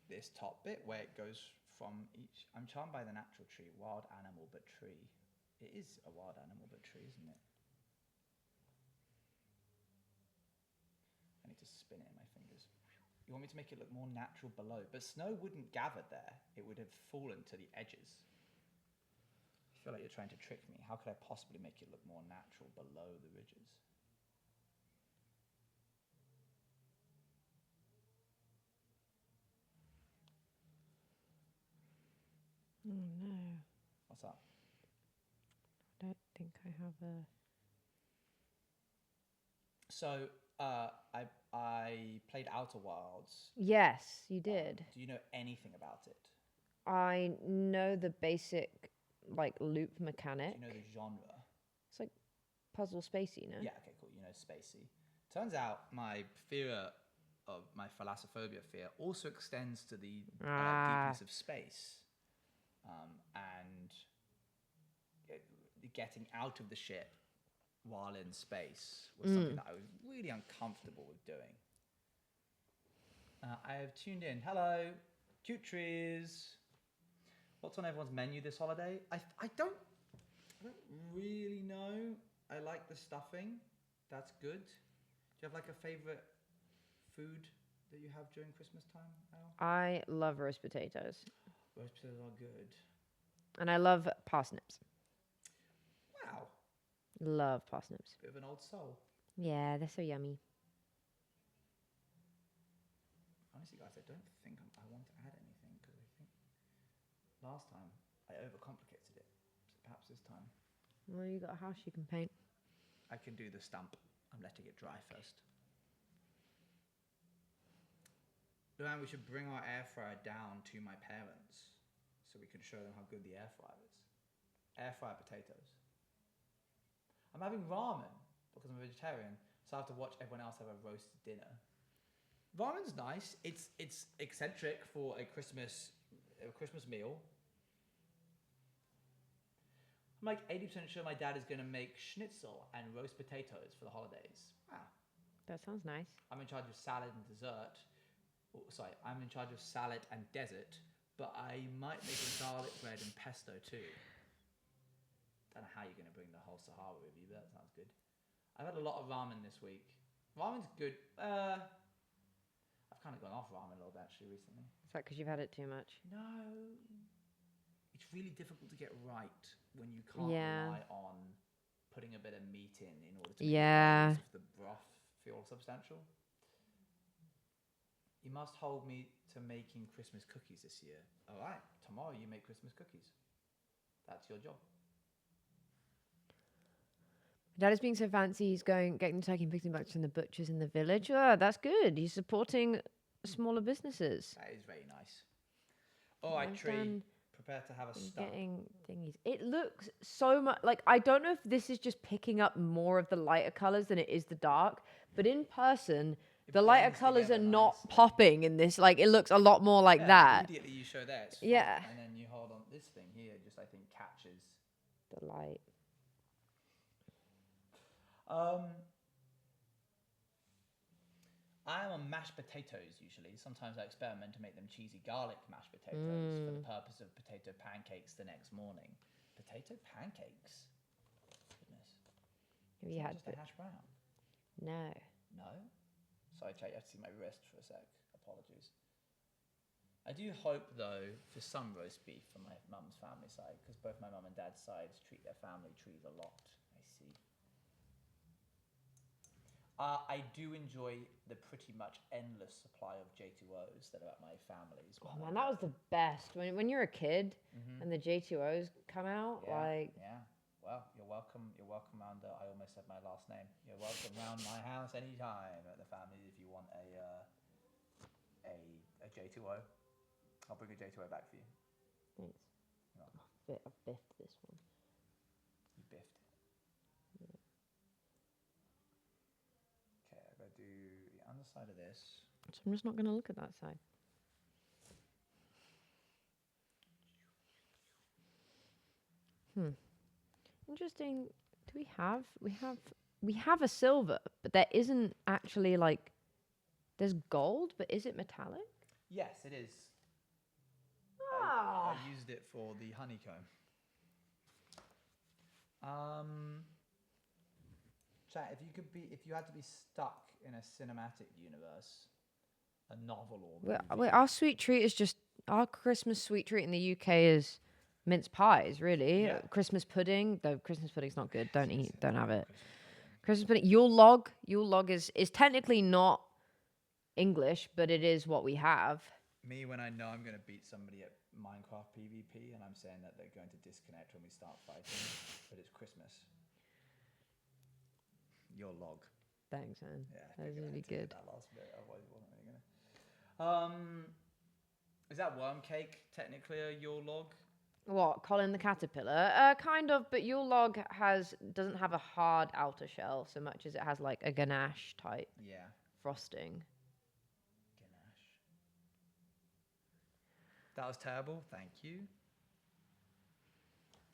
this top bit where it goes from each? I'm charmed by the natural tree, wild animal but tree. It is a wild animal but tree, isn't it? I need to spin it in my fingers. You want me to make it look more natural below, but snow wouldn't gather there. It would have fallen to the edges. I feel like you're trying to trick me. How could I possibly make it look more natural below the ridges? Oh no. What's up? I don't think I have a... So, I played Outer Wilds. Yes, you did. Do you know anything about it? I know the basic, like, loop mechanic. Do you know the genre? It's like puzzle spacey, no? Yeah, okay, cool. You know spacey. Turns out my thalassophobia fear also extends to the deepness of space. And getting out of the ship while in space was something that I was really uncomfortable with doing. I have tuned in. Hello, cute trees. What's on everyone's menu this holiday? I don't really know. I like the stuffing. That's good. Do you have like a favorite food that you have during Christmas time, Al? I love roast potatoes. Roast potatoes are good. And I love parsnips. Wow. Love parsnips. Bit of an old soul. Yeah, they're so yummy. Honestly, guys, I don't think I want to add anything, because I think last time I overcomplicated it. So perhaps this time. Well, you got a house you can paint. I can do the stump. I'm letting it dry first. Luann, we should bring our air fryer down to my parents so we can show them how good the air fryer is. Air fryer potatoes. I'm having ramen. because I'm a vegetarian. So I have to watch everyone else have a roasted dinner. Ramen's nice. It's eccentric for a Christmas meal. I'm like 80% sure my dad is going to make schnitzel and roast potatoes for the holidays. Wow. That sounds nice. I'm in charge of salad and dessert. Oh, sorry, I'm in charge of salad and dessert, but I might make a garlic bread and pesto too. Don't know how you're going to bring the whole Sahara with you, but that sounds good. I've had a lot of ramen this week. Ramen's good. I've kind of gone off ramen a little bit actually recently. Is that because you've had it too much? No. It's really difficult to get right when you can't rely on putting a bit of meat in order to make the broth feel substantial. You must hold me to making Christmas cookies this year. All right, tomorrow you make Christmas cookies. That's your job. Dad is being so fancy. He's getting the turkey and picking back from the butchers in the village. Oh, that's good. He's supporting smaller businesses. That is very nice. All right, Tree. Prepare to have a stuff. Getting thingies. It looks so much like, I don't know if this is just picking up more of the lighter colors than it is the dark, but in person, the lighter colors are not popping in this. Like, it looks a lot more like that. Immediately you show that. Yeah. And then you hold on. This thing here just, I think, catches the light. I am on mashed potatoes usually. Sometimes I experiment to make them cheesy garlic mashed potatoes for the purpose of potato pancakes the next morning. Potato pancakes? Goodness. Have you had just a hash brown? No. No? Sorry, Chat, you have to see my wrist for a sec. Apologies. I do hope, though, for some roast beef from my mum's family side, because both my mum and dad's sides treat their family trees a lot. I see. I do enjoy the pretty much endless supply of J2Os that are at my family's. Oh man, that was the best. When you're a kid and the J2Os come out, Yeah. Well, you're welcome. You're welcome round. I almost said my last name. You're welcome round my house anytime at the family if you want a J2O. I'll bring a J2O back for you. Thanks. I've biffed this one. You biffed. Do the underside of this. So I'm just not going to look at that side. Interesting. Do we have a silver, but there isn't actually like, there's gold, but is it metallic? Yes, it is. Ah. I used it for the honeycomb. Chat, if you had to be stuck in a cinematic universe, a novel or wait, our Christmas sweet treat in the UK is mince pies, really. Yeah. Christmas pudding, though Christmas pudding's not good. Don't have it. Christmas pudding. Yule log is technically not English, but it is what we have. Me, when I know I'm going to beat somebody at Minecraft PvP, and I'm saying that they're going to disconnect when we start fighting, but it's Christmas. Your log. Thanks, man. Yeah, that was really good. That last bit, otherwise it wasn't really gonna. Is that worm cake technically a Yule log? What, Colin the caterpillar? Kind of, but Yule log doesn't have a hard outer shell so much as it has like a ganache type frosting. Ganache. That was terrible. Thank you.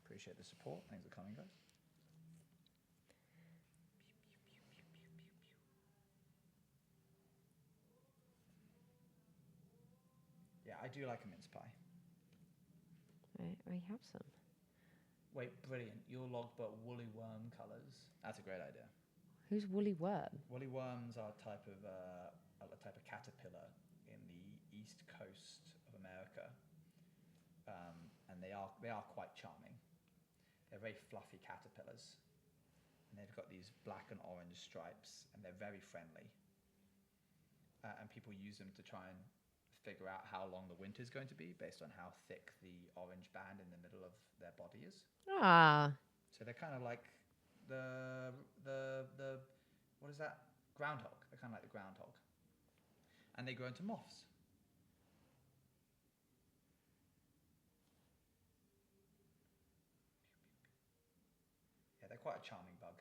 Appreciate the support. Thanks for coming, guys. Yeah, I do like a mince pie. I have some. Wait, brilliant. Yule log but woolly worm colours. That's a great idea. Who's woolly worm? Woolly worms are a type of caterpillar in the east coast of America, and they are quite charming. They're very fluffy caterpillars, and they've got these black and orange stripes, and they're very friendly. And people use them to try and figure out how long the winter's going to be based on how thick the orange band in the middle of their body is. Ah. So they're kind of like the what is that? Groundhog. They're kind of like the groundhog. And they grow into moths. Yeah, they're quite a charming bug.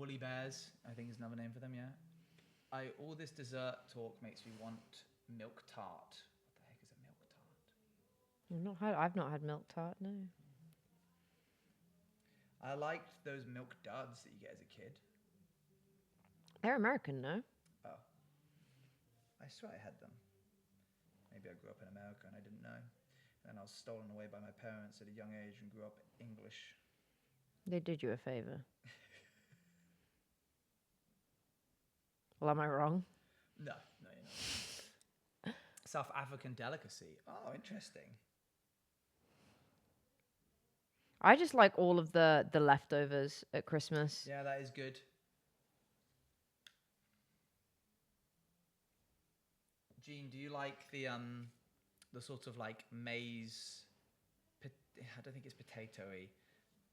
woolly bears, I think is another name for them, yeah. All this dessert talk makes me want milk tart. What the heck is a milk tart? I've not had milk tart, no. I liked those milk duds that you get as a kid. They're American, no? Oh. I swear I had them. Maybe I grew up in America and I didn't know. And I was stolen away by my parents at a young age and grew up English. They did you a favor. Well, am I wrong? No, you're not. South African delicacy. Oh, interesting. I just like all of the leftovers at Christmas. Yeah, that is good. Jean, do you like the sort of like maize? I don't think it's potato-y.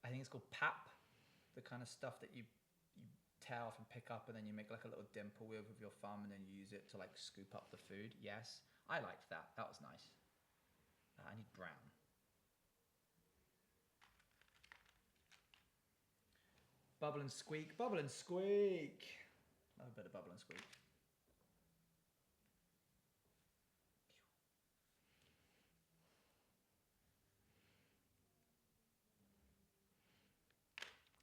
I think it's called pap. The kind of stuff that you tear off and pick up, and then you make like a little dimple with your thumb, and then you use it to like scoop up the food. Yes, I liked that. That was nice. I need brown. Bubble and squeak. Bubble and squeak. Love a bit of bubble and squeak.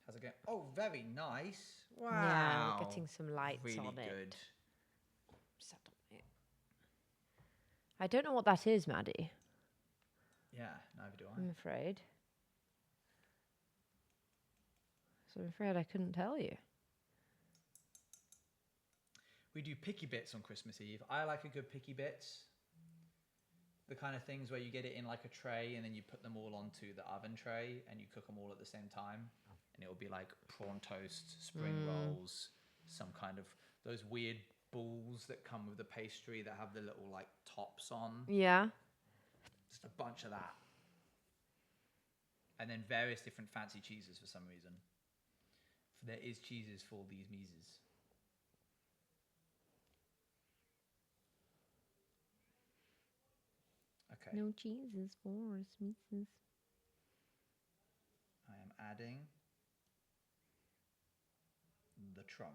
How's it going? Oh, very nice. Wow. Yeah, we're getting some lights really on it. Good. I don't know what that is, Maddie. Yeah, neither do I. I'm afraid. So I'm afraid I couldn't tell you. We do picky bits on Christmas Eve. I like a good picky bits. The kind of things where you get it in like a tray and then you put them all onto the oven tray and you cook them all at the same time. And it will be like prawn toast, spring rolls, some kind of those weird balls that come with the pastry that have the little like tops on. Yeah. Just a bunch of that. And then various different fancy cheeses for some reason. There is cheeses for these Mises. Okay. No cheeses for us, Mises. I am adding the trunk.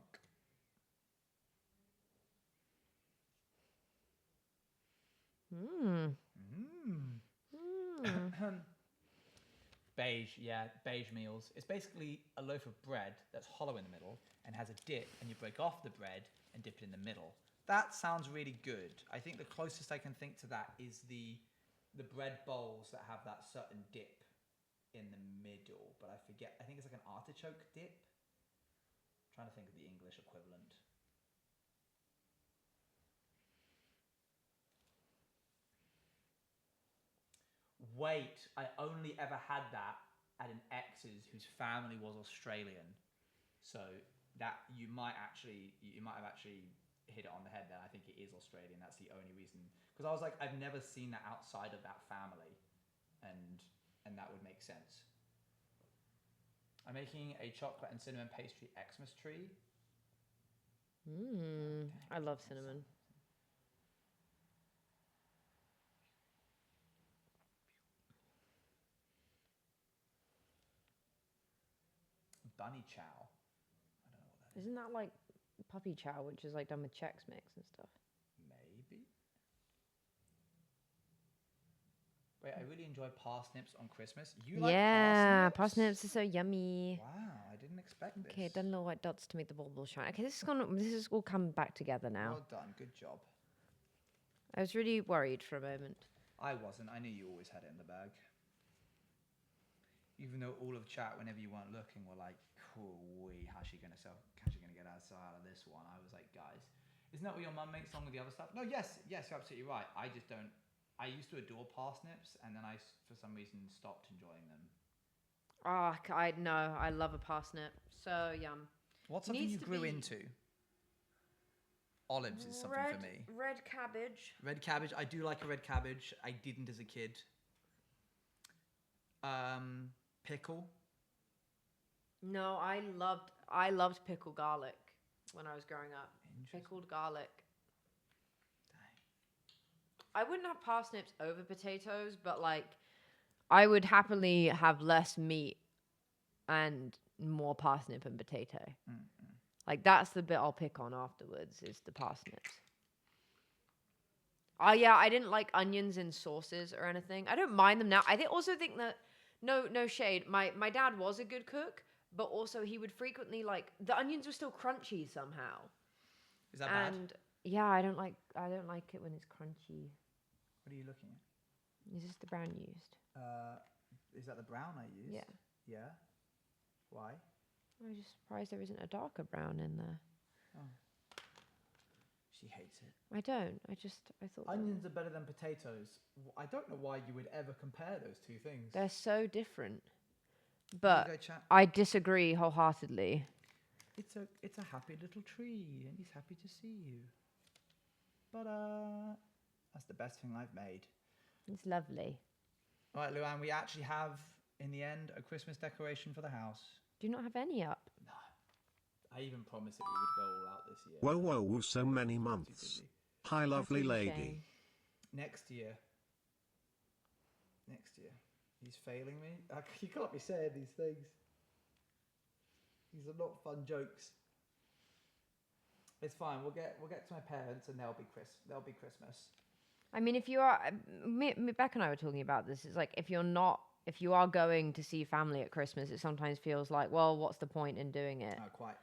Beige, yeah, beige meals. It's basically a loaf of bread that's hollow in the middle and has a dip, and you break off the bread and dip it in the middle. That sounds really good. I think the closest I can think to that is the bread bowls that have that certain dip in the middle, but I forget. I think it's like an artichoke dip. I'm trying to think of the English equivalent. Wait, I only ever had that at an ex's whose family was Australian. So that you might have actually hit it on the head there. I think it is Australian. That's the only reason. Because I was like, I've never seen that outside of that family. And that would make sense. I'm making a chocolate and cinnamon pastry Xmas tree. I love cinnamon. Bunny chow. I don't know what that is. Isn't that like puppy chow, which is like done with Chex Mix and stuff? Maybe. Wait, I really enjoy parsnips on Christmas. You like parsnips? Parsnips are so yummy. Wow, I didn't expect this. Okay, done little white dots to make the bauble shine. Okay, this is all come back together now. Well done, good job. I was really worried for a moment. I wasn't. I knew you always had it in the bag. Even though all of chat, whenever you weren't looking, were like, how's she gonna get outside of this one? I was like, guys, isn't that what your mum makes along with the other stuff? No, yes, you're absolutely right. I just don't. I used to adore parsnips, and then I, for some reason, stopped enjoying them. Oh, I know. I love a parsnip. So yum. What's something you grew into? Olives is something for me. Red cabbage. Red cabbage. I do like a red cabbage. I didn't as a kid. Pickle. No, I loved pickled garlic when I was growing up. Pickled garlic. Dang. I wouldn't have parsnips over potatoes, but like I would happily have less meat and more parsnip and potato. Like that's the bit I'll pick on afterwards is the parsnips. Oh yeah, I didn't like onions in sauces or anything. I don't mind them now. I also think that no shade. My dad was a good cook, but also he would frequently like the onions were still crunchy somehow. Is that bad? And yeah, I don't like it when it's crunchy. What are you looking at? Is this the brown used? Is that the brown I used? Yeah. Yeah. Why? I'm just surprised there isn't a darker brown in there. Oh. She hates it. I don't. I thought Onions are better than potatoes. I don't know why you would ever compare those two things. they're so different. But Go, chat. I disagree wholeheartedly. It's a happy little tree, and he's happy to see you. But that's the best thing I've made. It's lovely. All right, Luann, we actually have in the end a Christmas decoration for the house. Do you not have any up? No. I even promised that we would go all out this year. Whoa, so many months. Hi, lovely really lady. shame. Next year. He's failing me. You can't be saying these things. These are not fun jokes. It's fine. We'll get to my parents, and they'll be Christmas. I mean, if you are, Beck and I were talking about this. It's like if you are going to see family at Christmas, it sometimes feels like, well, what's the point in doing it? No, quite.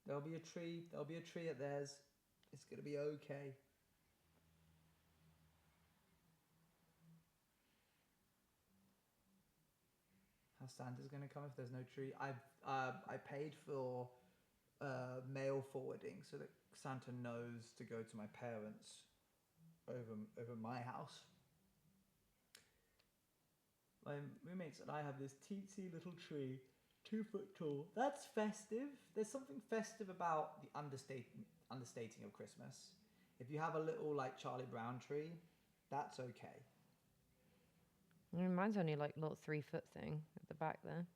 There'll be a tree. There'll be a tree at theirs. It's gonna be okay. How Santa's gonna come if there's no tree? I paid for mail forwarding so that Santa knows to go to my parents over my house. My roommates and I have this teensy little tree, 2 foot tall. That's festive. There's something festive about the understating of Christmas. If you have a little like Charlie Brown tree, that's okay. I mean, mine's only like a little 3 foot thing at the back there.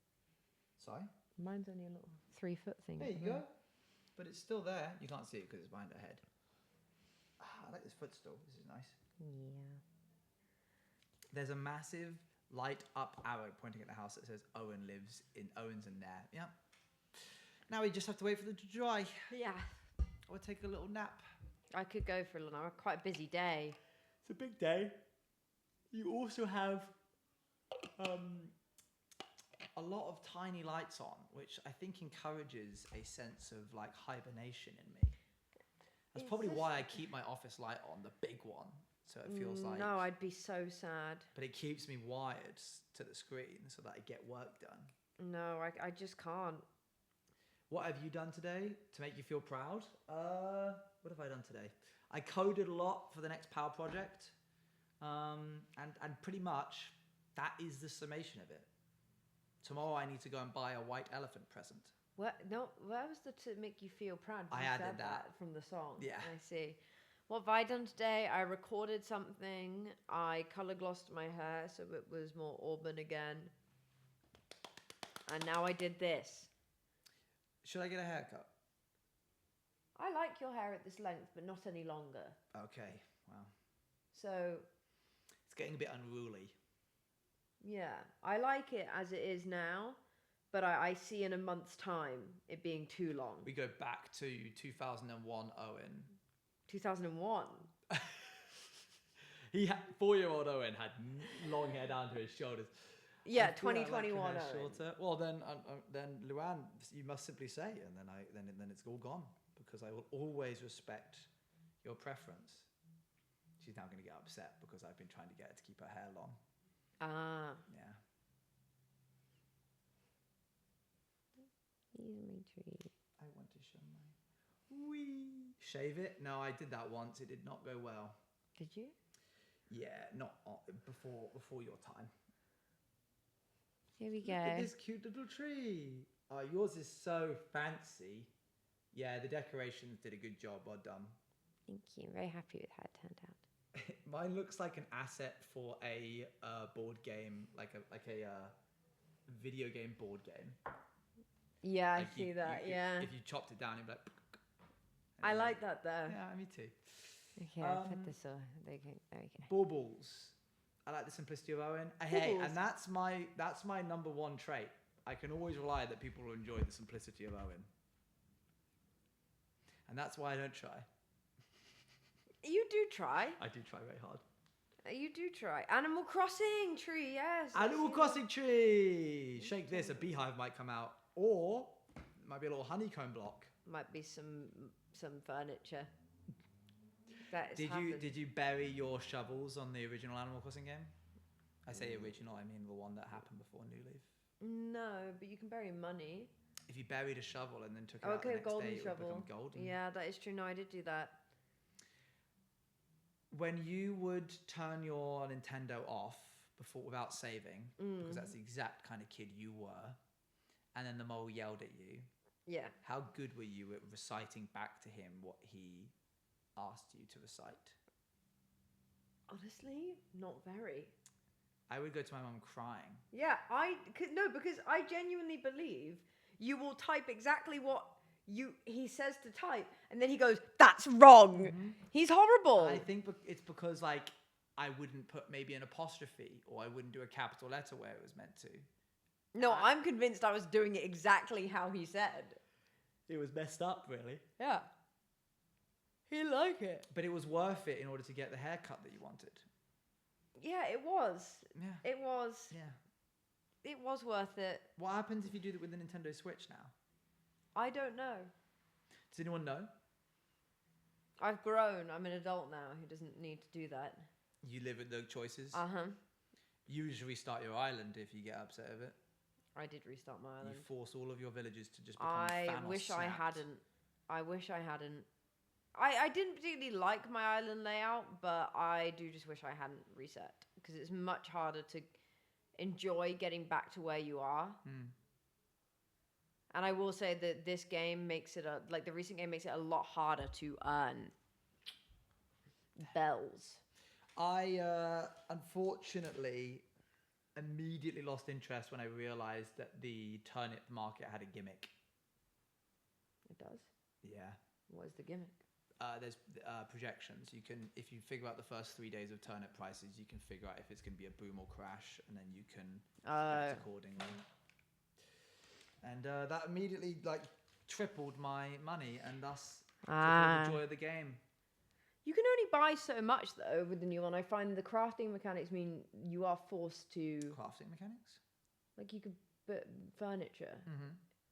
Sorry? Mine's only a little 3 foot thing. There you go. But it's still there. You can't see it because it's behind her head. I like this footstool. This is nice. Yeah. There's a massive light up arrow pointing at the house that says Owen lives in Owens and there. Yeah. Now we just have to wait for them to dry. Yeah. Or take a little nap. I could go for a little hour. Quite a busy day. It's a big day. You also have a lot of tiny lights on, which I think encourages a sense of like hibernation in me. That's probably why I keep my office light on, the big one. So it feels like... No, I'd be so sad. But it keeps me wired to the screen so that I get work done. No, I just can't. What have you done today to make you feel proud? What have I done today? I coded a lot for the next Power project. And pretty much that is the summation of it. Tomorrow I need to go and buy a white elephant present. What? No, where was the to make you feel proud? I added that from the song. Yeah. I see. What have I done today? I recorded something. I colour glossed my hair so it was more auburn again. And now I did this. Should I get a haircut? I like your hair at this length, but not any longer. Okay, well. So... It's getting a bit unruly. Yeah, I like it as it is now, but I see in a month's time it being too long. We go back to 2001 Owen. 2001? 4-year-old Owen had long hair down to his shoulders. Yeah, 2021 Owen. Shorter. Well, then Luann, you must simply say, and then it's all gone because I will always respect your preference. She's now going to get upset because I've been trying to get her to keep her hair long. Ah. Yeah. Here's my tree. I want to show my... Wee. Shave it? No, I did that once. It did not go well. Did you? Yeah, not before your time. Here we go. Look at this cute little tree. Oh, yours is so fancy. Yeah, the decorations did a good job. Well done. Thank you. I'm very happy with how it turned out. Mine looks like an asset for a board game, like a video game board game. Yeah, like I see that. Yeah. If you chopped it down, you'd be like. I like that though. Yeah, me too. Okay, I'll put this on. There we go. Baubles. I like the simplicity of Owen. Hey, Cool. and that's my number one trait. I can always rely that people will enjoy the simplicity of Owen. And that's why I don't try. You do try. I do try very hard. You do try. Animal Crossing tree, yes. Animal Crossing tree! Shake this, a beehive might come out. Or it might be a little honeycomb block. Might be some furniture. Did you bury your shovels on the original Animal Crossing game? I say original, I mean the one that happened before New Leaf. No, but you can bury money. If you buried a shovel and then took it out the next golden day, it shovel. would become golden. Yeah, that is true. No, I did do that. When you would turn your Nintendo off without saving, because that's the exact kind of kid you were, and then the mole yelled at you. Yeah. How good were you at reciting back to him what he asked you to recite? Honestly, not very. I would go to my mum crying. Yeah, because I genuinely believe you will type exactly what he says to type, and then he goes, "That's wrong." Mm-hmm. He's horrible. I think it's because like I wouldn't put maybe an apostrophe, or I wouldn't do a capital letter where it was meant to. No, I'm convinced I was doing it exactly how he said. It was messed up, really. Yeah. He liked it. But it was worth it in order to get the haircut that you wanted. Yeah, it was. Yeah. It was. Yeah. It was worth it. What happens if you do that with the Nintendo Switch now? I don't know. Does anyone know? I've grown. I'm an adult now who doesn't need to do that. You live with the choices? Uh-huh. You usually restart your island if you get upset of it. I did restart my island. You force all of your villagers to just become I Thanos wish snapped. I hadn't. I wish I hadn't. I didn't particularly like my island layout, but I do just wish I hadn't reset, because it's much harder to enjoy getting back to where you are. And I will say that this game makes it the recent game makes it a lot harder to earn bells. I unfortunately immediately lost interest when I realized that the turnip market had a gimmick. It does? Yeah. What is the gimmick? There's projections. You can, if you figure out the first 3 days of turnip prices, you can figure out if it's going to be a boom or crash, and then you can act accordingly. And that immediately tripled my money, and thus took all the joy of the game. You can only buy so much though with the new one. I find the crafting mechanics mean you are forced to Crafting mechanics? like you could put furniture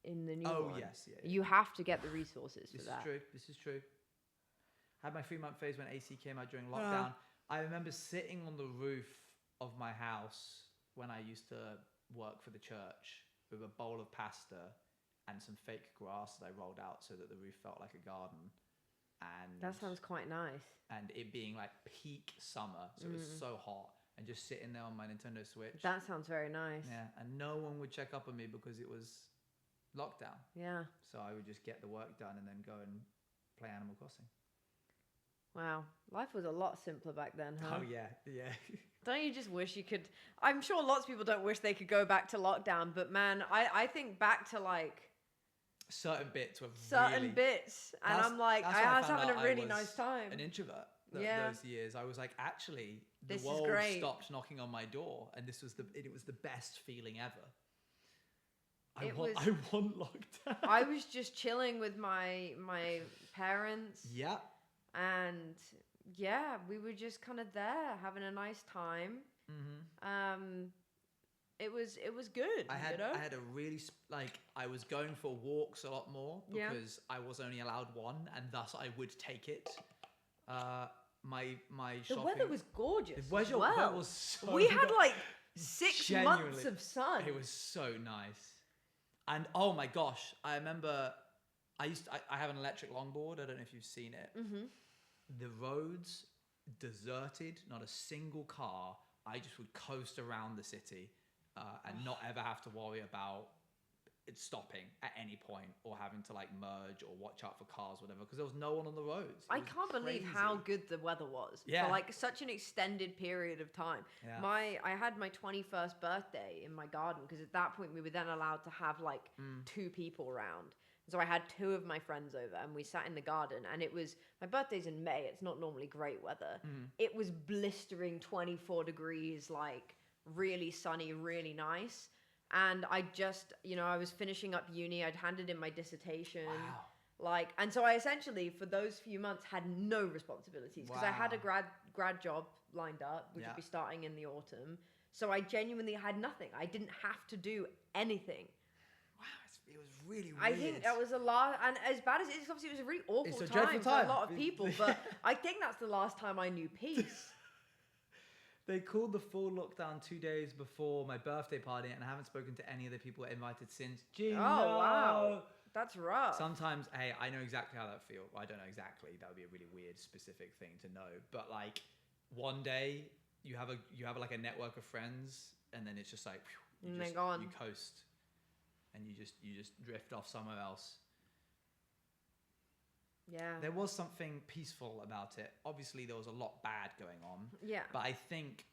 in the new one. Oh yes, yeah. You have to get the resources for that. This is true. Had my 3-month phase when AC came out during lockdown. I remember sitting on the roof of my house when I used to work for the church with a bowl of pasta and some fake grass that I rolled out so that the roof felt like a garden. And that sounds quite nice. And it being like peak summer, so it was so hot, and just sitting there on my Nintendo Switch. That sounds very nice. Yeah, and no one would check up on me because it was lockdown. Yeah. So I would just get the work done and then go and play Animal Crossing. Wow, life was a lot simpler back then, huh? Oh yeah. Don't you just wish you could? I'm sure lots of people don't wish they could go back to lockdown, but man, I think back to certain bits were certain bits, and I'm like, I was having a really nice time. An introvert those years. I was like, actually, the world stopped knocking on my door, and it was the best feeling ever. I want lockdown. I was just chilling with my parents. Yeah. And yeah, we were just kind of there having a nice time. It was good. I had a really I was going for walks a lot more because I was only allowed one, and thus I would take it. My shopping. The weather was gorgeous. Weather was so we had 6 months of sun. It was so nice. And oh my gosh, I remember I have an electric longboard. I don't know if you've seen it. The roads deserted, not a single car. I just would coast around the city and not ever have to worry about it stopping at any point or having to merge or watch out for cars, whatever, because there was no one on the roads. I can't believe how good the weather was for such an extended period of time. Yeah. I had my 21st birthday in my garden because at that point we were then allowed to have 2 people around. So I had 2 of my friends over and we sat in the garden, and it was, my birthday's in May. It's not normally great weather. It was blistering 24 degrees, like really sunny, really nice. And I just, I was finishing up uni. I'd handed in my dissertation. Wow. And so I essentially, for those few months, had no responsibilities because I had a grad job lined up, which would be starting in the autumn. So I genuinely had nothing. I didn't have to do anything. Wow, it was really weird. I think that was a lot, and as bad as it is, obviously it was a really awful dreadful time for a lot of people, but I think that's the last time I knew peace. They called the full lockdown 2 days before my birthday party, and I haven't spoken to any of the people invited since. Gee, oh, wow. That's rough. Sometimes, hey, I know exactly how that feels. Well, I don't know exactly. That would be a really weird, specific thing to know. But like, one day you have like a network of friends, and then it's just like, and they're gone. You coast, and you just drift off somewhere else. Yeah. There was something peaceful about it. Obviously, there was a lot bad going on. Yeah. But I think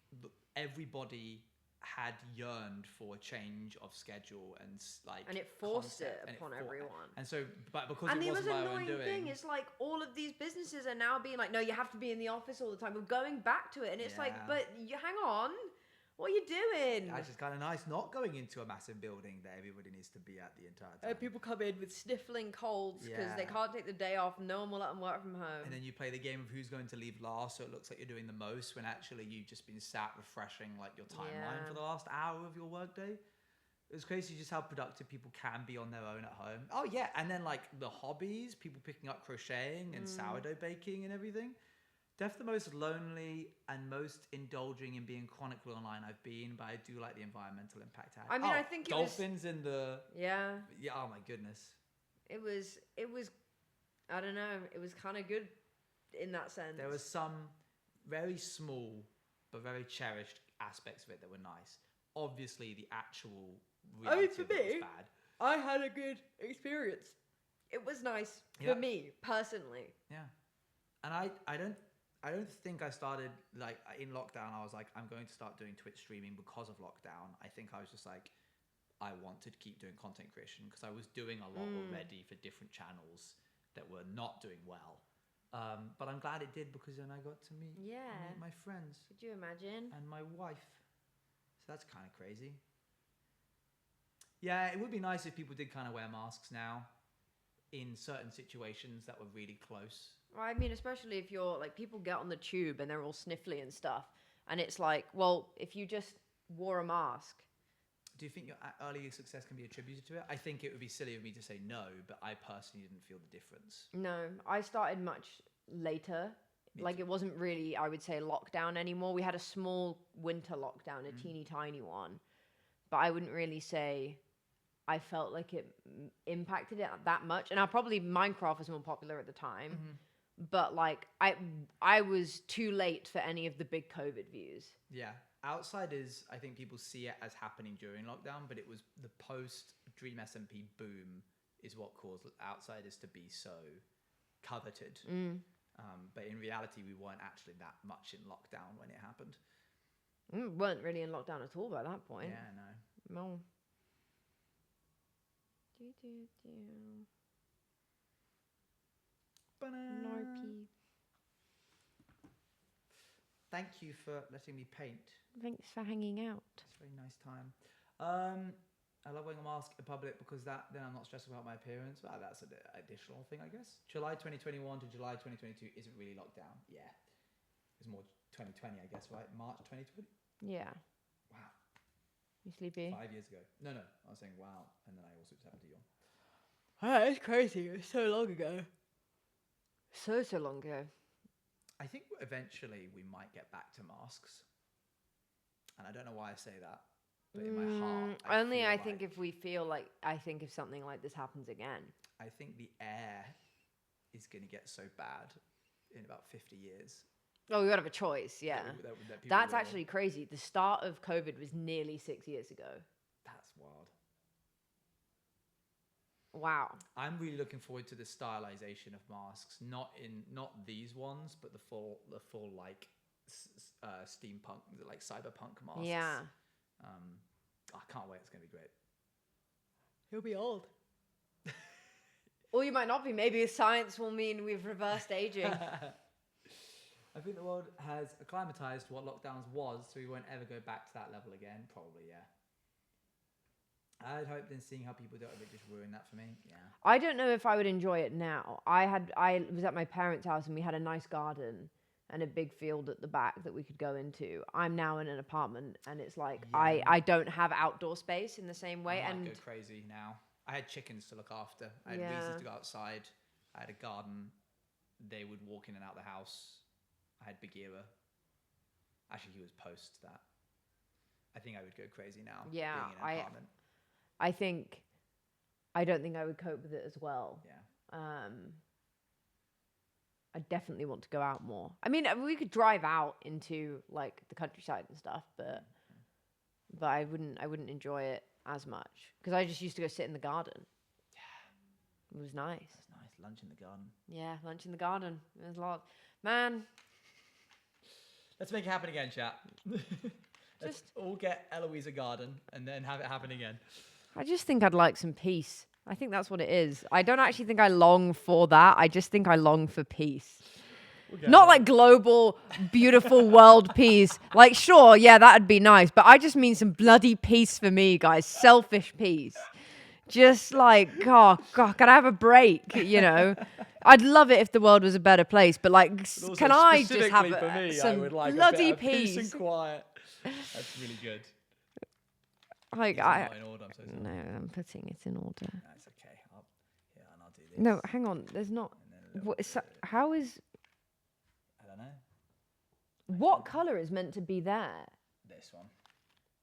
everybody had yearned for a change of schedule and and it forced it upon everyone. And so, but because and it wasn't my own doing, annoying thing is like all of these businesses are now being like, no, you have to be in the office all the time. We're going back to it, and it's like, but you hang on. What are you doing? It's just kind of nice not going into a massive building that everybody needs to be at the entire time. People come in with sniffling colds because they can't take the day off. No one will let them work from home. And then you play the game of who's going to leave last, so it looks like you're doing the most when actually you've just been sat refreshing like your timeline for the last hour of your workday. It's crazy just how productive people can be on their own at home. Oh yeah, and then like the hobbies, people picking up crocheting and sourdough baking and everything. Definitely the most lonely and most indulging in being chronically online I've been, but I do like the environmental impact. I mean, I think dolphins in the yeah. Oh my goodness. It was. I don't know. It was kind of good in that sense. There was some very small but very cherished aspects of it that were nice. Obviously, the actual reality of it was bad. I had a good experience. It was nice for me personally. Yeah, and I don't think I started, like, in lockdown, I was like, I'm going to start doing Twitch streaming because of lockdown. I think I was just like, I wanted to keep doing content creation because I was doing a lot already for different channels that were not doing well. But I'm glad it did because then I got to meet my friends. Could you imagine? And my wife. So that's kind of crazy. Yeah, it would be nice if people did kind of wear masks now in certain situations that were really close. Well, I mean, especially if you're like, people get on the tube and they're all sniffly and stuff, and it's like, well, if you just wore a mask. Do you think your early success can be attributed to it? I think it would be silly of me to say no, but I personally didn't feel the difference. No, I started much later. Like, it wasn't really, I would say, lockdown anymore. We had a small winter lockdown, a teeny tiny one, but I wouldn't really say I felt like it impacted it that much. And probably Minecraft was more popular at the time, but like I was too late for any of the big COVID views. Yeah. Outsiders, I think people see it as happening during lockdown, but it was the post Dream SMP boom is what caused Outsiders to be so coveted. But in reality, we weren't actually that much in lockdown when it happened. We weren't really in lockdown at all by that point. Yeah, no. Narky. Thank you for letting me paint. Thanks for hanging out. It's a very nice time. I love wearing a mask in public because then I'm not stressed about my appearance. Well, that's an additional thing, I guess. July 2021 to July 2022 isn't really locked down. Yeah. It's more 2020, I guess, right? March 2020? Yeah. Wow. You sleepy? 5 years ago. No, I was saying wow, and then I also just happened to yawn. Oh, it's crazy. It was so long ago. So long ago. I think eventually we might get back to masks. And I don't know why I say that, but in my heart, I think if we feel like, I think if something like this happens again. I think the air is going to get so bad in about 50 years. Oh, we got to have a choice, yeah. That That's actually crazy. The start of COVID was nearly 6 years ago. That's wild. Wow. I'm really looking forward to the stylization of masks. Not these ones, but the full like steampunk, like cyberpunk masks. Yeah. I can't wait. It's gonna be great. He'll be old. Or you might not be. Maybe science will mean we've reversed aging. I think the world has acclimatized to what lockdowns was, so we won't ever go back to that level again. Probably, yeah. I'd hope then seeing how people do it would just ruin that for me. Yeah. I don't know if I would enjoy it now. I was at my parents' house and we had a nice garden and a big field at the back that we could go into. I'm now in an apartment and it's like I don't have outdoor space in the same way. I and might go crazy now. I had chickens to look after. I had weasels to go outside. I had a garden. They would walk in and out the house. I had Bagheera. Actually, he was post that. I think I would go crazy now. Yeah, being in an apartment. I don't think I would cope with it as well. Yeah. I definitely want to go out more. I mean, we could drive out into like the countryside and stuff, but I wouldn't enjoy it as much because I just used to go sit in the garden. Yeah, it was nice. That's nice. Lunch in the garden. Yeah, lunch in the garden. There's a lot, man. Let's make it happen again, chat. Let's all get Eloise a garden and then have it happen again. I just think I'd like some peace. I think that's what it is. I don't actually think I long for that. I just think I long for peace. Okay. Not like global, beautiful world peace. Like, sure, yeah, that'd be nice. But I just mean some bloody peace for me, guys. Selfish peace. Just like, oh, God, can I have a break, you know? I'd love it if the world was a better place. But like, can I just have some bloody peace and quiet? That's really good. Like not in order, I'm so sorry. No, I'm putting it in order. That's okay. I'll do this. No, hang on. There's not. How is? I don't know. What color is meant to be there? This one.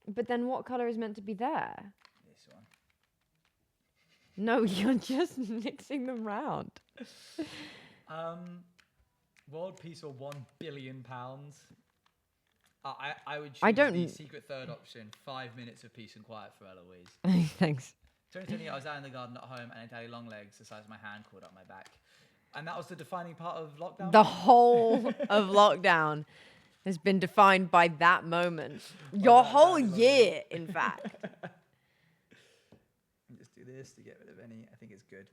But then, what color is meant to be there? This one. No, you're just mixing them round. World peace or £1 billion. I would choose the secret third option, 5 minutes of peace and quiet for Eloise. Thanks. 2020, I was out in the garden at home and a daddy long legs the size of my hand crawled up my back. And that was the defining part of lockdown? The whole of lockdown has been defined by that moment. Your whole year, in fact. Just do this to get rid of any. I think it's good.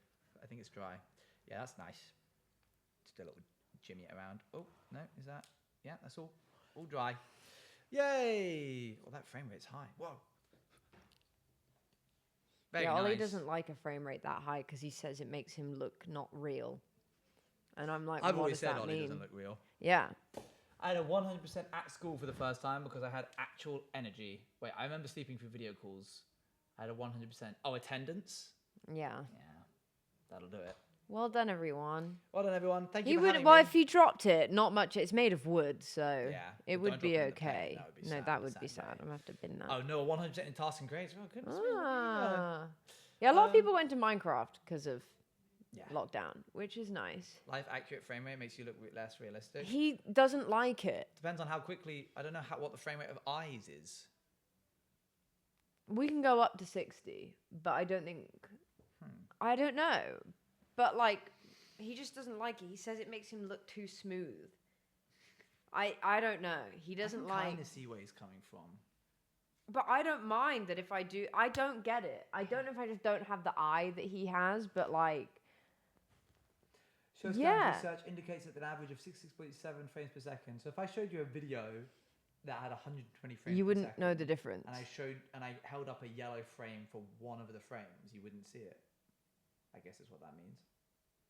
I think it's dry. Yeah, that's nice. Just a little jimmy it around. Oh, no, is that? Yeah, that's all dry. Yay! Well, that frame rate's high. Whoa. Very nice. Ollie doesn't like a frame rate that high because he says it makes him look not real. And I'm like, I've what always does said that Ollie mean? doesn't look real. Yeah. I had a 100% at school for the first time because I had actual energy. Wait, I remember sleeping through video calls. I had a 100%. Oh, attendance? Yeah. Yeah. That'll do it. Well done, everyone. Well done, everyone. Thank you for having me. Well, if you dropped it, not much. It's made of wood, so it would be drop okay. That would be sad. I'm going to have to bin that. Oh, no, 100% in task and grades. Oh, goodness. Yeah, a lot of people went to Minecraft because of lockdown, which is nice. Life accurate frame rate makes you look less realistic. He doesn't like it. Depends on how quickly. I don't know what the frame rate of eyes is. We can go up to 60, but I don't think. I don't know. But, like, he just doesn't like it. He says it makes him look too smooth. I don't know. He doesn't like... I kind of see where he's coming from. But I don't mind that if I do... I don't get it. I don't know if I just don't have the eye that he has, but, like... Shows research indicates that an average of 66.7 frames per second. So if I showed you a video that had 120 frames per second... You wouldn't know the difference. And I held up a yellow frame for one of the frames, you wouldn't see it. I guess that's what that means.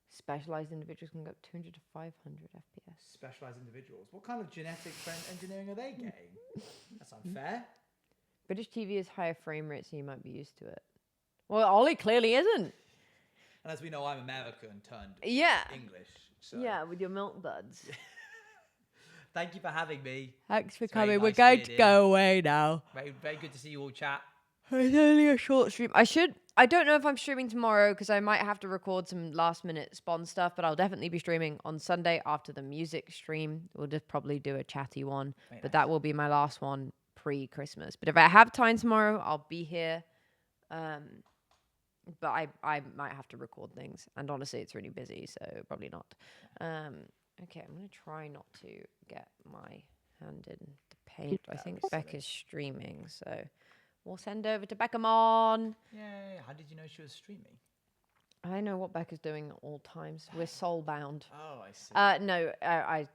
Specialized individuals can go up 200 to 500 FPS. Specialized individuals? What kind of genetic engineering are they getting? That's unfair. British TV is higher frame rate, so you might be used to it. Well, Ollie clearly isn't. And as we know, I'm American turned English. So. Yeah, with your milk buds. Thank you for having me. Thanks for coming. We're going to go away now. Very, very good to see you all, chat. It's only a short stream. I don't know if I'm streaming tomorrow because I might have to record some last minute spawn stuff, but I'll definitely be streaming on Sunday after the music stream. We'll just probably do a chatty one, but that will be my last one pre-Christmas. But if I have time tomorrow, I'll be here. But I might have to record things, and honestly, it's really busy, so probably not. Okay, I'm going to try not to get my hand in the paint. I think Becca's streaming, so... We'll send over to Beckamon. Yay. How did you know she was streaming? I know what Becca's doing at all times. We're soul bound. Oh, I see. No, I